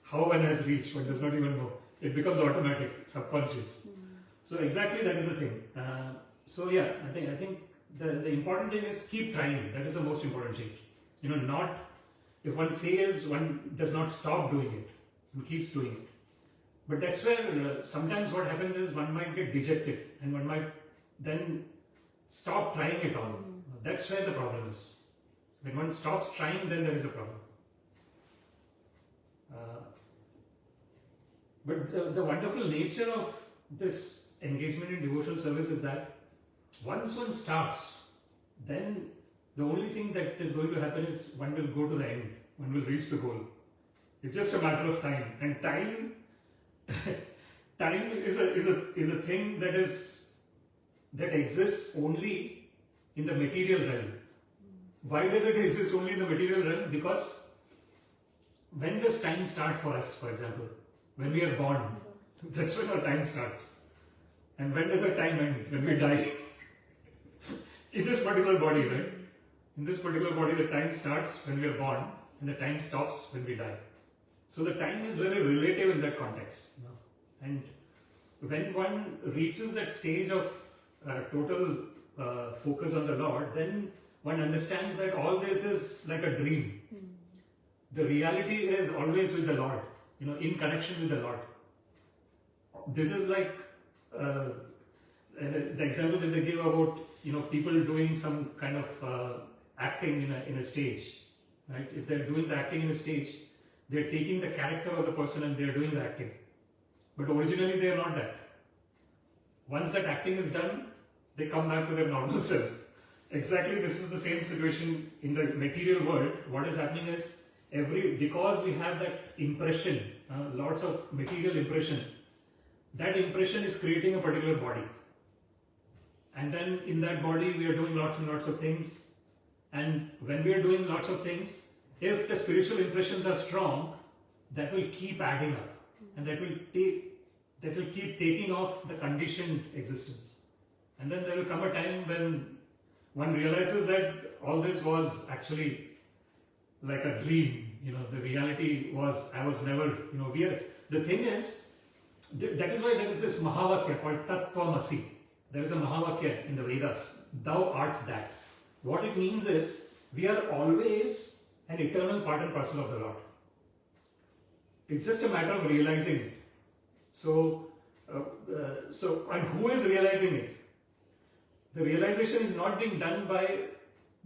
Speaker 1: how one has reached. One does not even know. It becomes automatic, subconscious. So exactly that is the thing. I think the important thing is keep trying. That is the most important thing. Not if one fails, one does not stop doing it. One keeps doing it. But that's where sometimes what happens is one might get dejected and one might then stop trying it all. That's where the problem is. When one stops trying, then there is a problem. But the wonderful nature of this engagement in devotional service is that once one starts, then the only thing that is going to happen is one will go to the end, one will reach the goal. It's just a matter of time, and time is a thing that exists only in the material realm. Why does it exist only in the material realm? Because when does time start for us, for example? When we are born, that's when our time starts. And when does our time end? When we die. In this particular body, right? In this particular body, the time starts when we are born, and the time stops when we die. So the time is very relative in that context. And when one reaches that stage of total focus on the Lord, then one understands that all this is like a dream. The reality is always with the Lord, in connection with the Lord. This is like the example that they give about people doing some kind of acting in a stage, right? If they're doing the acting in a stage, they're taking the character of the person and they're doing the acting. But originally they are not that. Once that acting is done, they come back to their normal self. Exactly, this is the same situation in the material world. What is happening is because we have that impression, lots of material impression, that impression is creating a particular body. And then in that body, we are doing lots and lots of things. And when we are doing lots of things, if the spiritual impressions are strong, that will keep adding up. And that will keep taking off the conditioned existence. And then there will come a time when one realizes that all this was actually like a dream. The reality was, I was never, the thing is, that is why there is this Mahavakya called Tattvamasi. There is a Mahavakya in the Vedas, thou art that. What it means is, we are always an eternal part and parcel of the Lord. It's just a matter of realizing it. So and who is realizing it? The realization is not being done by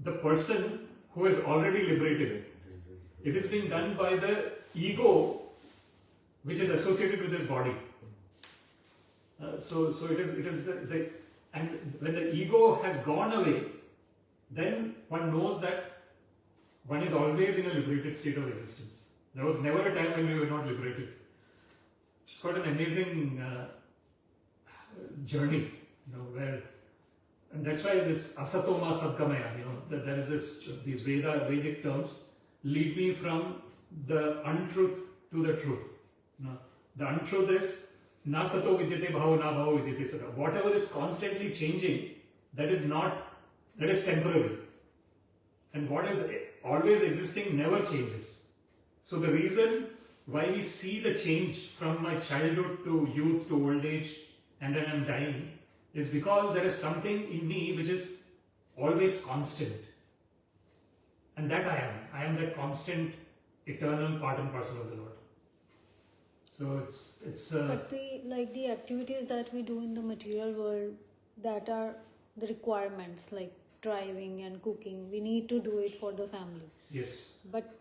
Speaker 1: the person who is already liberated. It is being done by the ego which is associated with this body. So it is and when the ego has gone away, then one knows that one is always in a liberated state of existence. There was never a time when we were not liberated. It's quite an amazing journey, and that's why this asatoma sadgamaya, there is these Vedic terms, lead me from the untruth to the truth. The untruth is, na sato vidyate bhavo, na bhavo vidyate sata. Whatever is constantly changing, that is temporary. And what is always existing never changes. So the reason why we see the change from my childhood to youth to old age and then I'm dying is because there is something in me which is always constant. And that I am. I am that constant, eternal part and parcel of the Lord. So it's.
Speaker 2: But the activities that we do in the material world, that are the requirements, like driving and cooking, we need to do it for the family.
Speaker 1: Yes.
Speaker 2: But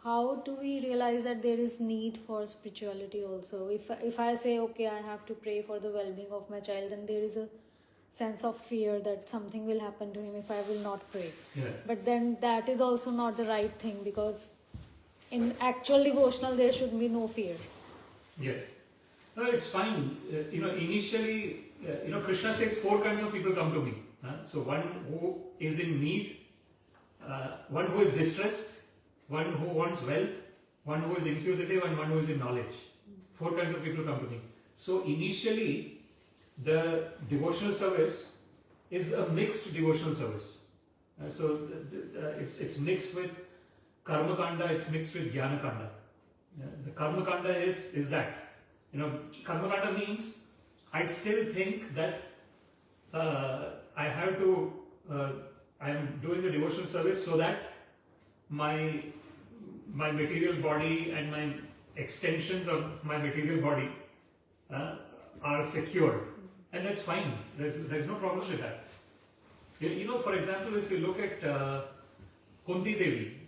Speaker 2: how do we realize that there is need for spirituality also? If I say, okay, I have to pray for the well-being of my child, then there is a sense of fear that something will happen to him if I will not pray.
Speaker 1: Yeah.
Speaker 2: But then that is also not the right thing, because in actual devotional there should be no fear.
Speaker 1: Yeah. No, it's fine. Initially, Krishna says 4 kinds of people come to me. So one who is in need, one who is distressed, one who wants wealth, one who is inquisitive, and one who is in knowledge. 4 kinds of people come to me. So initially, the devotional service is a mixed devotional service. So it's mixed with karma kanda, it's mixed with jnana kanda. The karma kanda is that. Karma kanda means I still think that I have to, I am doing a devotional service so that my material body and my extensions of my material body are secured. And that's fine. There's no problem with that. For example, if you look at Kunti Devi,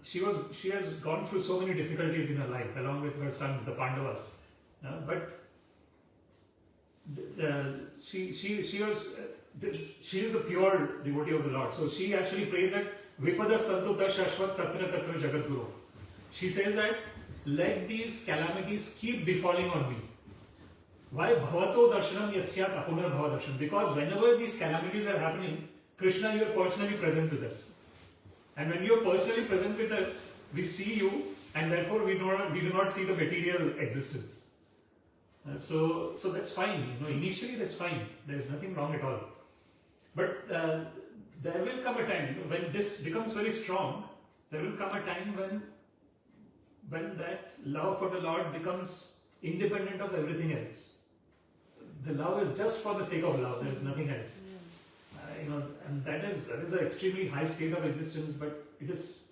Speaker 1: she has gone through so many difficulties in her life, along with her sons, the Pandavas. But she is a pure devotee of the Lord. So she actually prays that Vipada Santu Tashashvat Tatra Tatra Jagadguru. She says that let these calamities keep befalling on me. Why Bhavato Darshanam Yatsyat Apunar Bhava Darshanam? Because whenever these calamities are happening, Krishna, you are personally present with us. And when you are personally present with us, we see you, and therefore we do not see the material existence. So that's fine. Initially that's fine. There is nothing wrong at all. But there will come a time when this becomes very strong. There will come a time when that love for the Lord becomes independent of everything else. The love is just for the sake of love. There is nothing else. And that is an extremely high state of existence, but it is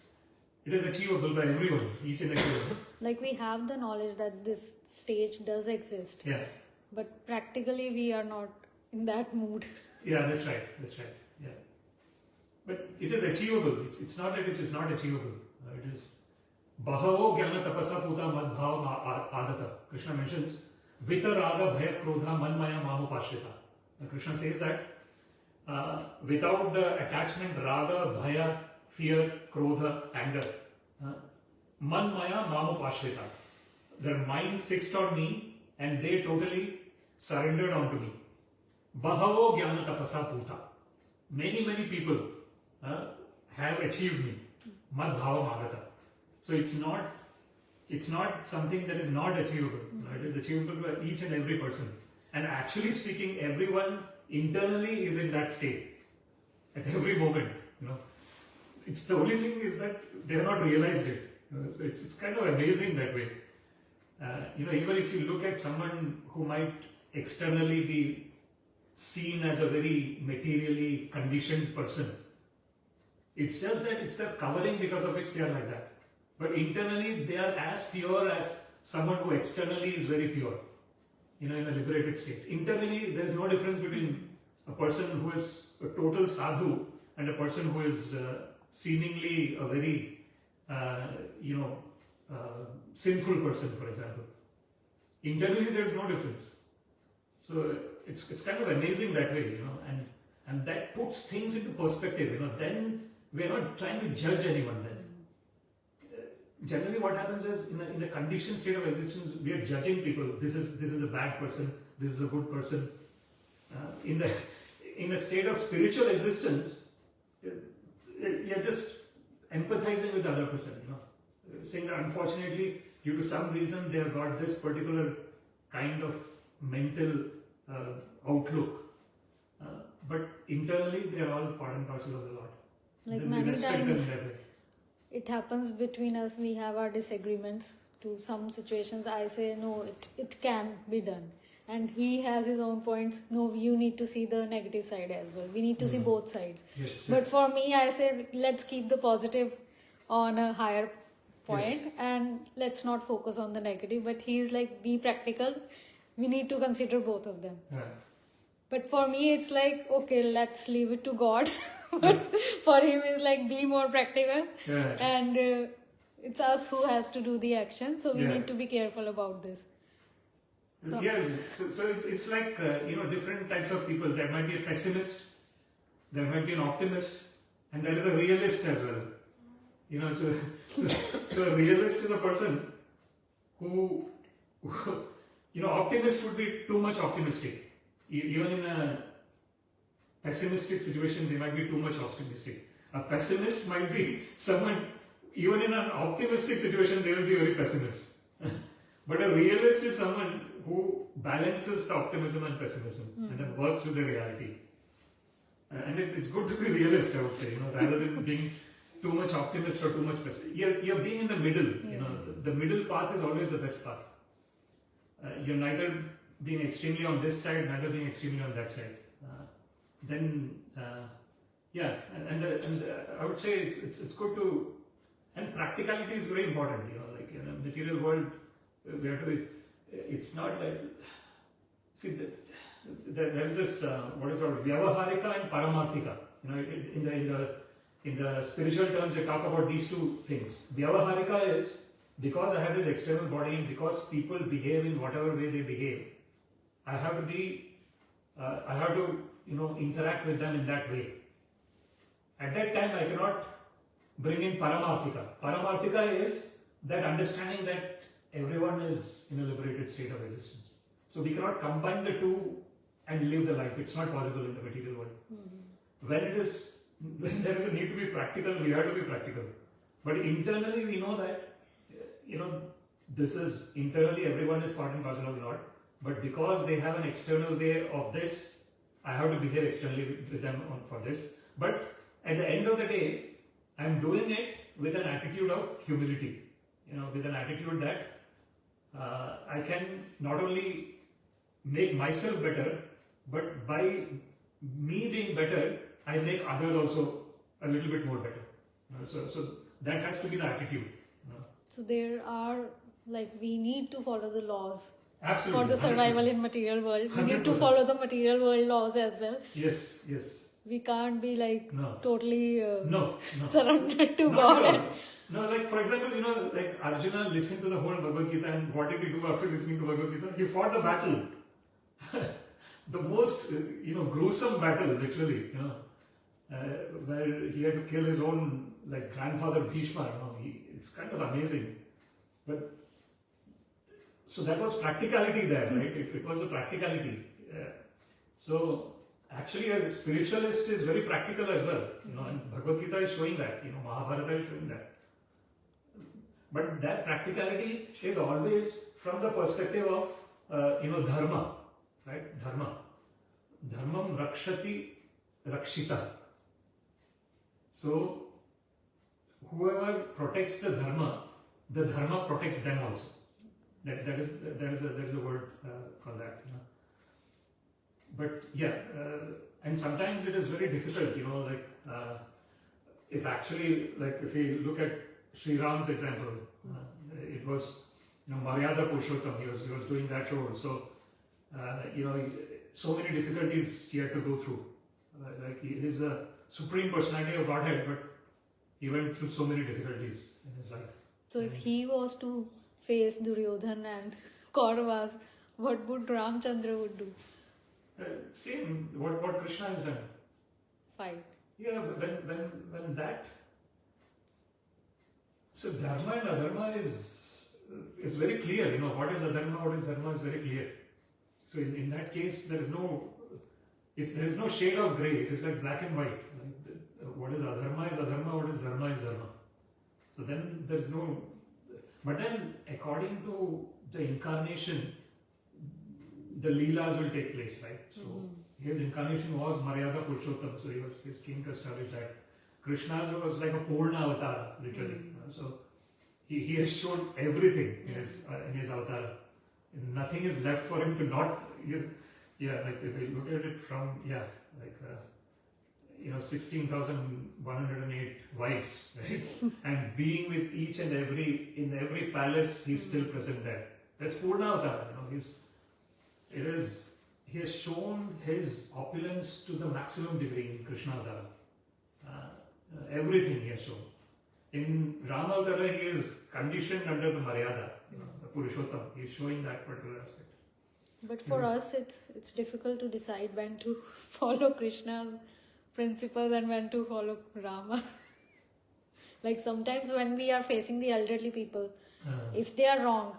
Speaker 1: achievable by everyone, each and everyone.
Speaker 2: Like we have the knowledge that this stage does exist.
Speaker 1: Yeah.
Speaker 2: But practically we are not in that mood.
Speaker 1: Yeah, that's right. Yeah. But it is achievable. It's not that it is not achievable. It is Bahavo Jnana Tapasa Puta Madbhava Agata. Krishna mentions Vita Raga Bhaya Krodha Manmaya Mamu Pashrita. Krishna says that without the attachment, Raga, Bhaya, fear, Krodha, anger, Manmaya Mamu Pashrita. Their mind fixed on me and they totally surrendered onto me. Bahavo Jnana Tapasa Puta. Many people have achieved me. Madbhava Magata. So it's not something that is not achievable. It is achievable by each and every person. And actually speaking, everyone internally is in that state at every moment. It's the only thing is that they have not realized it. So it's kind of amazing that way. Even if you look at someone who might externally be seen as a very materially conditioned person, it's just that it's the covering because of which they are like that. But internally, they are as pure as someone who externally is very pure, in a liberated state. Internally, there is no difference between a person who is a total sadhu and a person who is seemingly a very, sinful person, for example. Internally, there is no difference. So it's kind of amazing that way, and that puts things into perspective. Then we are not trying to judge anyone. Then generally, what happens is in the conditioned state of existence, we are judging people. This is a bad person. This is a good person. In a state of spiritual existence, you're just empathizing with the other person. Saying that unfortunately due to some reason they have got this particular kind of mental outlook. But internally they are all part and parcel of the Lord.
Speaker 2: Like
Speaker 1: Then we
Speaker 2: many
Speaker 1: respect them
Speaker 2: times
Speaker 1: that way.
Speaker 2: it happens between us, we have our disagreements. To some situations I say no, it can be done, and he has his own points. No, you need to see the negative side as well. We need to see both sides.
Speaker 1: Yes,
Speaker 2: But for me, I say let's keep the positive on a higher point, and let's not focus on the negative. But he's like, be practical. We need to consider both of them.
Speaker 1: Yeah.
Speaker 2: But for me, it's like, okay, let's leave it to God. But for him, it's like, be more practical.
Speaker 1: Yeah.
Speaker 2: And it's us who has to do the action. So we
Speaker 1: Yeah.
Speaker 2: need to be careful about this. So,
Speaker 1: So it's like, different types of people. There might be a pessimist, there might be an optimist, and there is a realist as well. So a realist is a person who optimist would be too much optimistic. Even in a pessimistic situation, they might be too much optimistic. A pessimist might be someone, even in an optimistic situation, they will be very pessimist. But a realist is someone who balances the optimism and pessimism and then works with the reality. And it's good to be realist, I would say, rather than being too much optimist or too much pessimist. You're being in the middle. The middle path is always the best path. You're neither being extremely on this side, neither being extremely on that side. I would say it's good to, and practicality is very important. Like in a material world, we have to be. It's not that. See, there is this what is called Vyavaharika and Paramarthika. In the spiritual terms, they talk about these two things. Vyavaharika is because I have this external body and because people behave in whatever way they behave, I have to interact with them in that way. At that time, I cannot bring in Paramarthika. Paramarthika is that understanding that everyone is in a liberated state of existence. So we cannot combine the two and live the life. It's not possible in the material world. When there is a need to be practical, we have to be practical. But internally, we know that, this is internally everyone is part and parcel of the Lord. But because they have an external way of this, I have to behave externally with them for this. But at the end of the day, I am doing it with an attitude of humility. With an attitude that I can not only make myself better, but by me being better, I make others also a little bit more better. So that has to be the attitude.
Speaker 2: So there are, we need to follow the laws.
Speaker 1: Absolutely.
Speaker 2: For the survival 100%. In material world. We need to follow the material world laws as well.
Speaker 1: Yes.
Speaker 2: We can't be
Speaker 1: no.
Speaker 2: totally
Speaker 1: no.
Speaker 2: surrendered to God.
Speaker 1: No, for example, Arjuna listened to the whole Bhagavad-Gita, and what did he do after listening to Bhagavad-Gita? He fought the battle. The most, gruesome battle, literally, where he had to kill his own, grandfather Bhishma, it's kind of amazing. But, so that was practicality there, right? It was the practicality. So, actually, a spiritualist is very practical as well, and Bhagavad-Gita is showing that, Mahabharata is showing that. But that practicality is always from the perspective of, dharma, right? Dharma. Dharmam rakshati rakshita. So, whoever protects the dharma protects them also. There is a word called that. But and sometimes it is very difficult. If we look at Sri Ram's example, it was Maryada Purushottam. He was doing that role. So so many difficulties he had to go through. He is a supreme personality of Godhead, but he went through so many difficulties in his life.
Speaker 2: So if he was to face Duryodhan and Kauravas, what would Ramchandra would do?
Speaker 1: Same what Krishna has done.
Speaker 2: Fight.
Speaker 1: Yeah, when that. So dharma and adharma is very clear. What is adharma, what is dharma is very clear. So in that case, there is no shade of grey. It is like black and white. What is adharma is adharma. What is dharma is dharma. So then there is no. But then, according to the incarnation, the Leelas will take place, right? So, his incarnation was Maryada Purushottam, so he came to establish that. Krishna's was like a Purna avatar, literally. So, he has shown everything in his avatar. Nothing is left for him to not. Like if we look at it from 16,108 wives, right? And being with each and in every palace, he's still present there. That's Purna avatar. He has shown his opulence to the maximum degree in Krishna avatar. Everything he has shown. In Rama avatar, he is conditioned under the Maryada, the Purushottam. He is showing that particular aspect.
Speaker 2: But for us, it's difficult to decide when to follow Krishna's principles and when to follow Rama. Like sometimes when we are facing the elderly people, if they are wrong,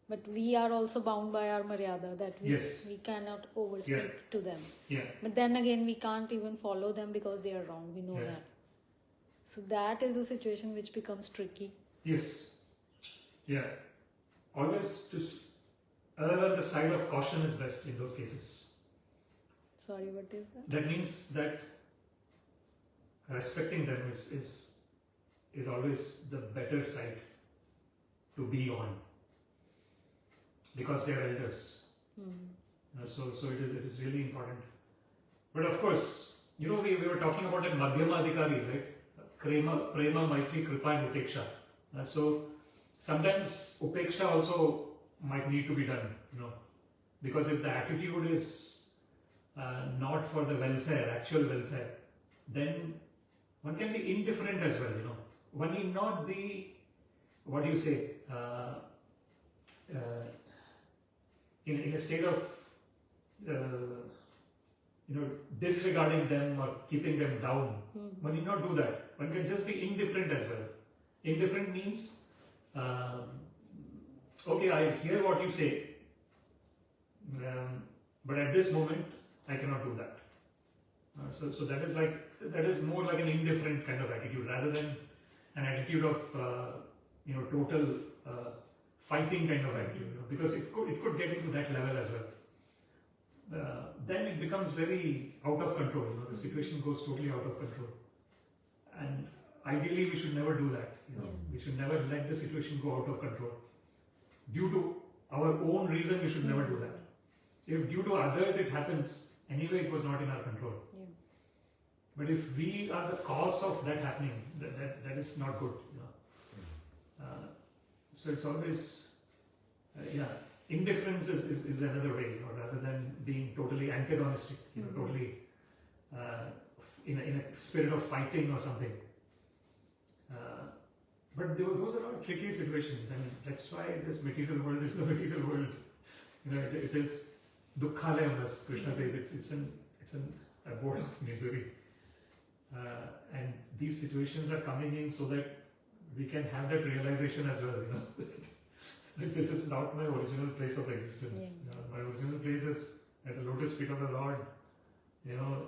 Speaker 2: but we are also bound by our Maryada that we cannot overspeak to them.
Speaker 1: Yeah.
Speaker 2: But then again, we can't even follow them because they are wrong. We know that. So that is a situation which becomes tricky.
Speaker 1: Yes. Yeah. Always just err on the side of caution is best in those cases.
Speaker 2: Sorry, what is that?
Speaker 1: That means that respecting them is always the better side to be on. Because they are elders. So it is really important. But of course, we were talking about that Madhyama Adhikari, right? Prema, Maitri, Kripa and Upeksha. So sometimes Upeksha also might need to be done, because if the attitude is not for the welfare, actual welfare, then one can be indifferent as well, One need not be, in a state of disregarding them or keeping them down. One need not do that. One can just be indifferent as well. Indifferent means, okay, I hear what you say, but at this moment I cannot do that. So that is more like an indifferent kind of attitude rather than an attitude of total fighting kind of attitude, because it could get into that level as well. Then it becomes very out of control. The situation goes totally out of control, and ideally we should never do that. We should never let the situation go out of control. Due to our own reason, we should never do that. If due to others it happens, anyway it was not in our control. But if we are the cause of that happening, that is not good. So it's always, indifference is another way, rather than being totally antagonistic, totally in a spirit of fighting or something. But those are all tricky situations, and that's why this material world is the material world. It is dukkhalayam, as Krishna says. It's an abode of misery, and these situations are coming in so that we can have that realization as well. That this is not my original place of existence. My original place is at the lotus feet of the Lord.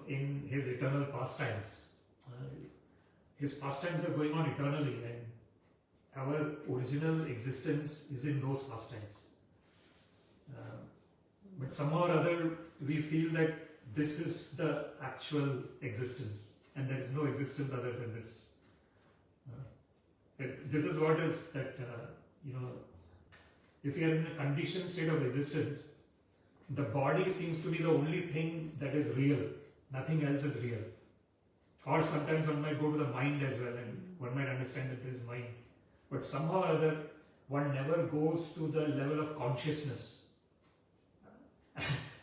Speaker 1: In His eternal pastimes. His pastimes are going on eternally, and our original existence is in those pastimes. But somehow or other, we feel that this is the actual existence, and there is no existence other than this. This is what is that, if you are in a conditioned state of existence, the body seems to be the only thing that is real. Nothing else is real. Or sometimes one might go to the mind as well, and one might understand that there is mind. But somehow or other, one never goes to the level of consciousness.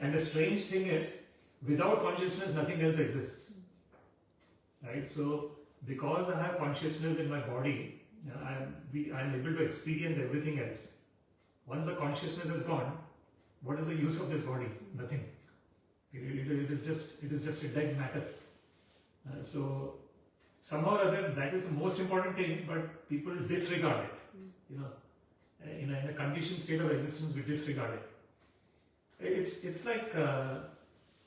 Speaker 1: And the strange thing is, without consciousness, nothing else exists. Right? So, because I have consciousness in my body, I am able to experience everything else. Once the consciousness is gone, what is the use of this body? Nothing. It is just a dead matter. So somehow or other, that is the most important thing, but people disregard it. In a conditioned state of existence, we disregard it. It's like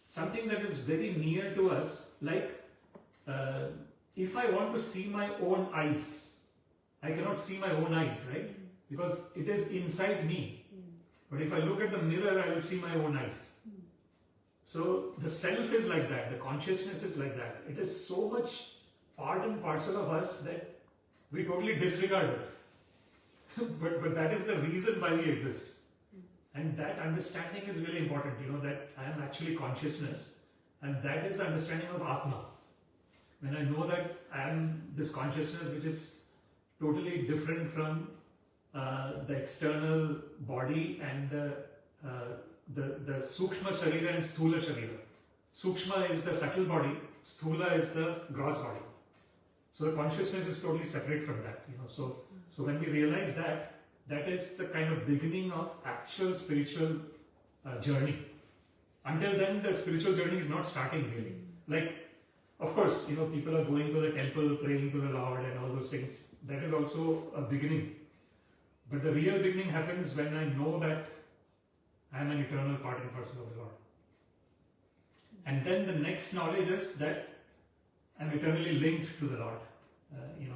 Speaker 1: something that is very near to us. Like if I want to see my own eyes, I cannot see my own eyes, right? because it is inside me. But if I look at the mirror, I will see my own eyes. So the self is like that, the consciousness is like that. It is so much part and parcel of us that we totally disregard it. but that is the reason why we exist. And that understanding is really important, that I am actually consciousness, and that is the understanding of Atma. When I know that I am this consciousness which is totally different from the external body and the Sukshma Sharira and Sthula Sharira. Sukshma is the subtle body, Sthula is the gross body. So the consciousness is totally separate from that. So when we realize that, that is the kind of beginning of actual spiritual journey. Until then, the spiritual journey is not starting really. Like, of course, people are going to the temple, praying to the Lord and all those things. That is also a beginning. But the real beginning happens when I know that I am an eternal part and parcel of the Lord. And then the next knowledge is that I am eternally linked to the Lord.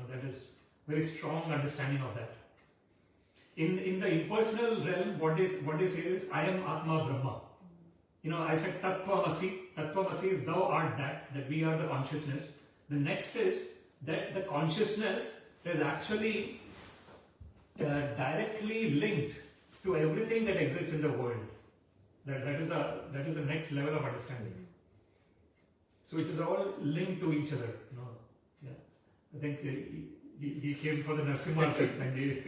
Speaker 1: That is very strong understanding of that. In the impersonal realm, what they say is, I am Atma Brahma. I said Tattvamasi. Tattvamasi is thou art that we are the consciousness. The next is that the consciousness is actually directly linked to everything that exists in the world. That is the next level of understanding. So it is all linked to each other. Yeah. I think he came for the Narsimha and he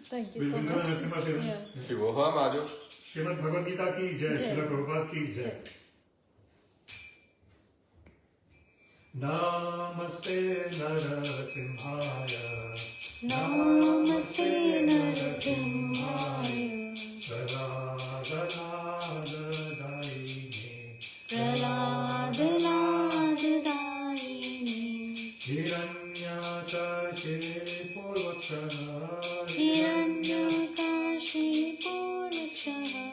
Speaker 2: thank you so much.
Speaker 1: Yeah.
Speaker 3: Shivoham Aajo.
Speaker 1: Srimad Bhagavad-Gita ki jai, Srila Prabhupada ki jai. Namaste Narasimhaya.
Speaker 2: Namaste Narasimhaya. Praladadadayine.
Speaker 1: Hiranyakashe Purvakshaha.
Speaker 2: Hiranyakashe Purvakshaha.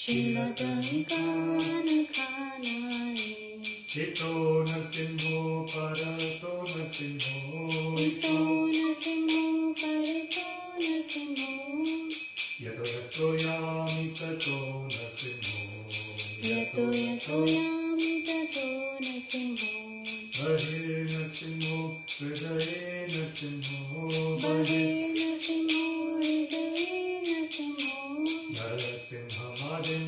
Speaker 2: Shilatankanakanaye.
Speaker 1: Ito Nasimho Parato Nasimho.
Speaker 2: Ito Nasimho Parato Nasimho.
Speaker 1: Yato Yato Yami Tato Nasimho.
Speaker 2: Yato Yato Yami Tato Nasimho.
Speaker 1: Bahir Nasimho Hridaye Nasimho.
Speaker 2: Bahir Nasimho Hridaye Nasimho.
Speaker 1: Narasimhamadim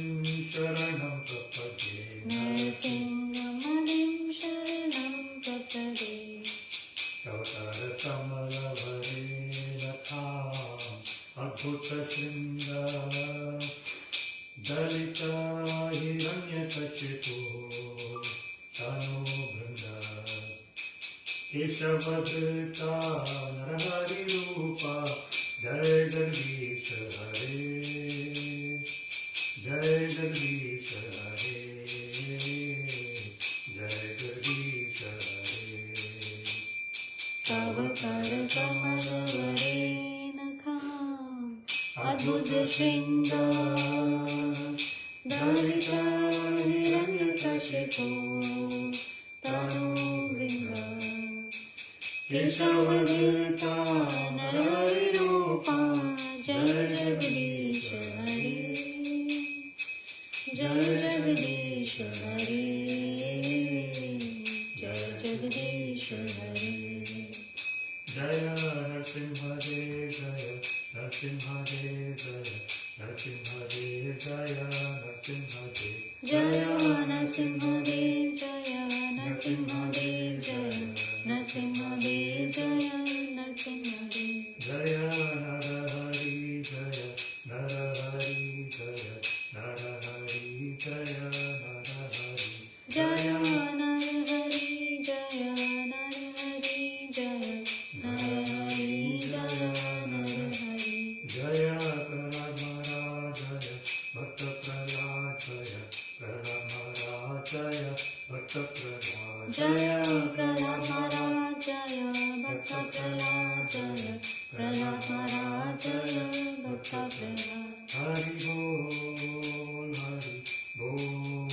Speaker 1: Sharanam Prapade.
Speaker 2: Narasimhamadim Sharanam Prapade.
Speaker 1: Avtara Kamalavare Natham Adbhuta Shringa Dalita Hiranyakashipu Tanu Brinda Keshavadrita Narahari Rupa Jai Jagdish Hare Jai Jagdish Hare Jai Jagdish Hare
Speaker 2: Avtara Kamalavare Natham Adbhuta Shringa Dalita Hiranyakashipu Tanu Brinda Keshavadrita Narahari Rupa Jai Jagdish Hare Jai Jagdish Hare Jai Jagdish Hare
Speaker 1: Jaya Narsimhadev Jaya Narsimhadev Jaya Narsimhadev Jaya Narsimhadev
Speaker 2: Jaya Narsimhadev Jaya Narsimhadev Jaya Narsimhadev Jaya Narsimhadev
Speaker 1: Jaya Narahari Jaya Narahari Jaya Narahari Jaya Narahari
Speaker 2: Jaya Narahari Jaya Narahari Jaya Narahari Jaya Narahari
Speaker 1: Jaya Prahlad Maharaj Jaya Bhakta Prahlad Jaya Prahlad Maharaj Jaya Bhakta Prahlad
Speaker 2: Jaya Prahlad Maharaj Jaya Bhakta Prahlad Jaya Prahlad Maharaj Jaya Bhakta Prahlad
Speaker 1: Hari Bol Hari Bol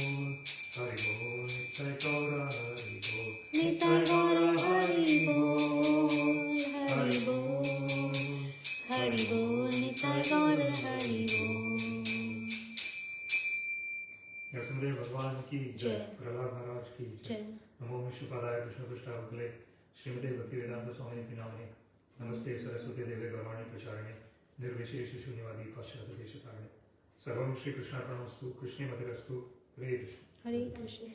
Speaker 1: Hari Bol Nitai Gaura Hari Bol
Speaker 2: Nitai Gaura Hari Bol
Speaker 1: Narasimhadeva भगवान की जय। प्रहलाद महाराज की
Speaker 2: जय।
Speaker 1: नमो विष्णुपादाय कृष्णपृष्ठावतले श्रीमते भक्तिवेदांत स्वामिनिति नामिने नमस्ते सरस्वती देवे गौरवाणी प्रचारिणे निर्विशेष शून्यवादी पाश्चात्य देशतारिणे सर्वं श्री कृष्णार्पणमस्तु। कृष्णे मतिरस्तु। हरे कृष्ण।
Speaker 2: हरे कृष्ण।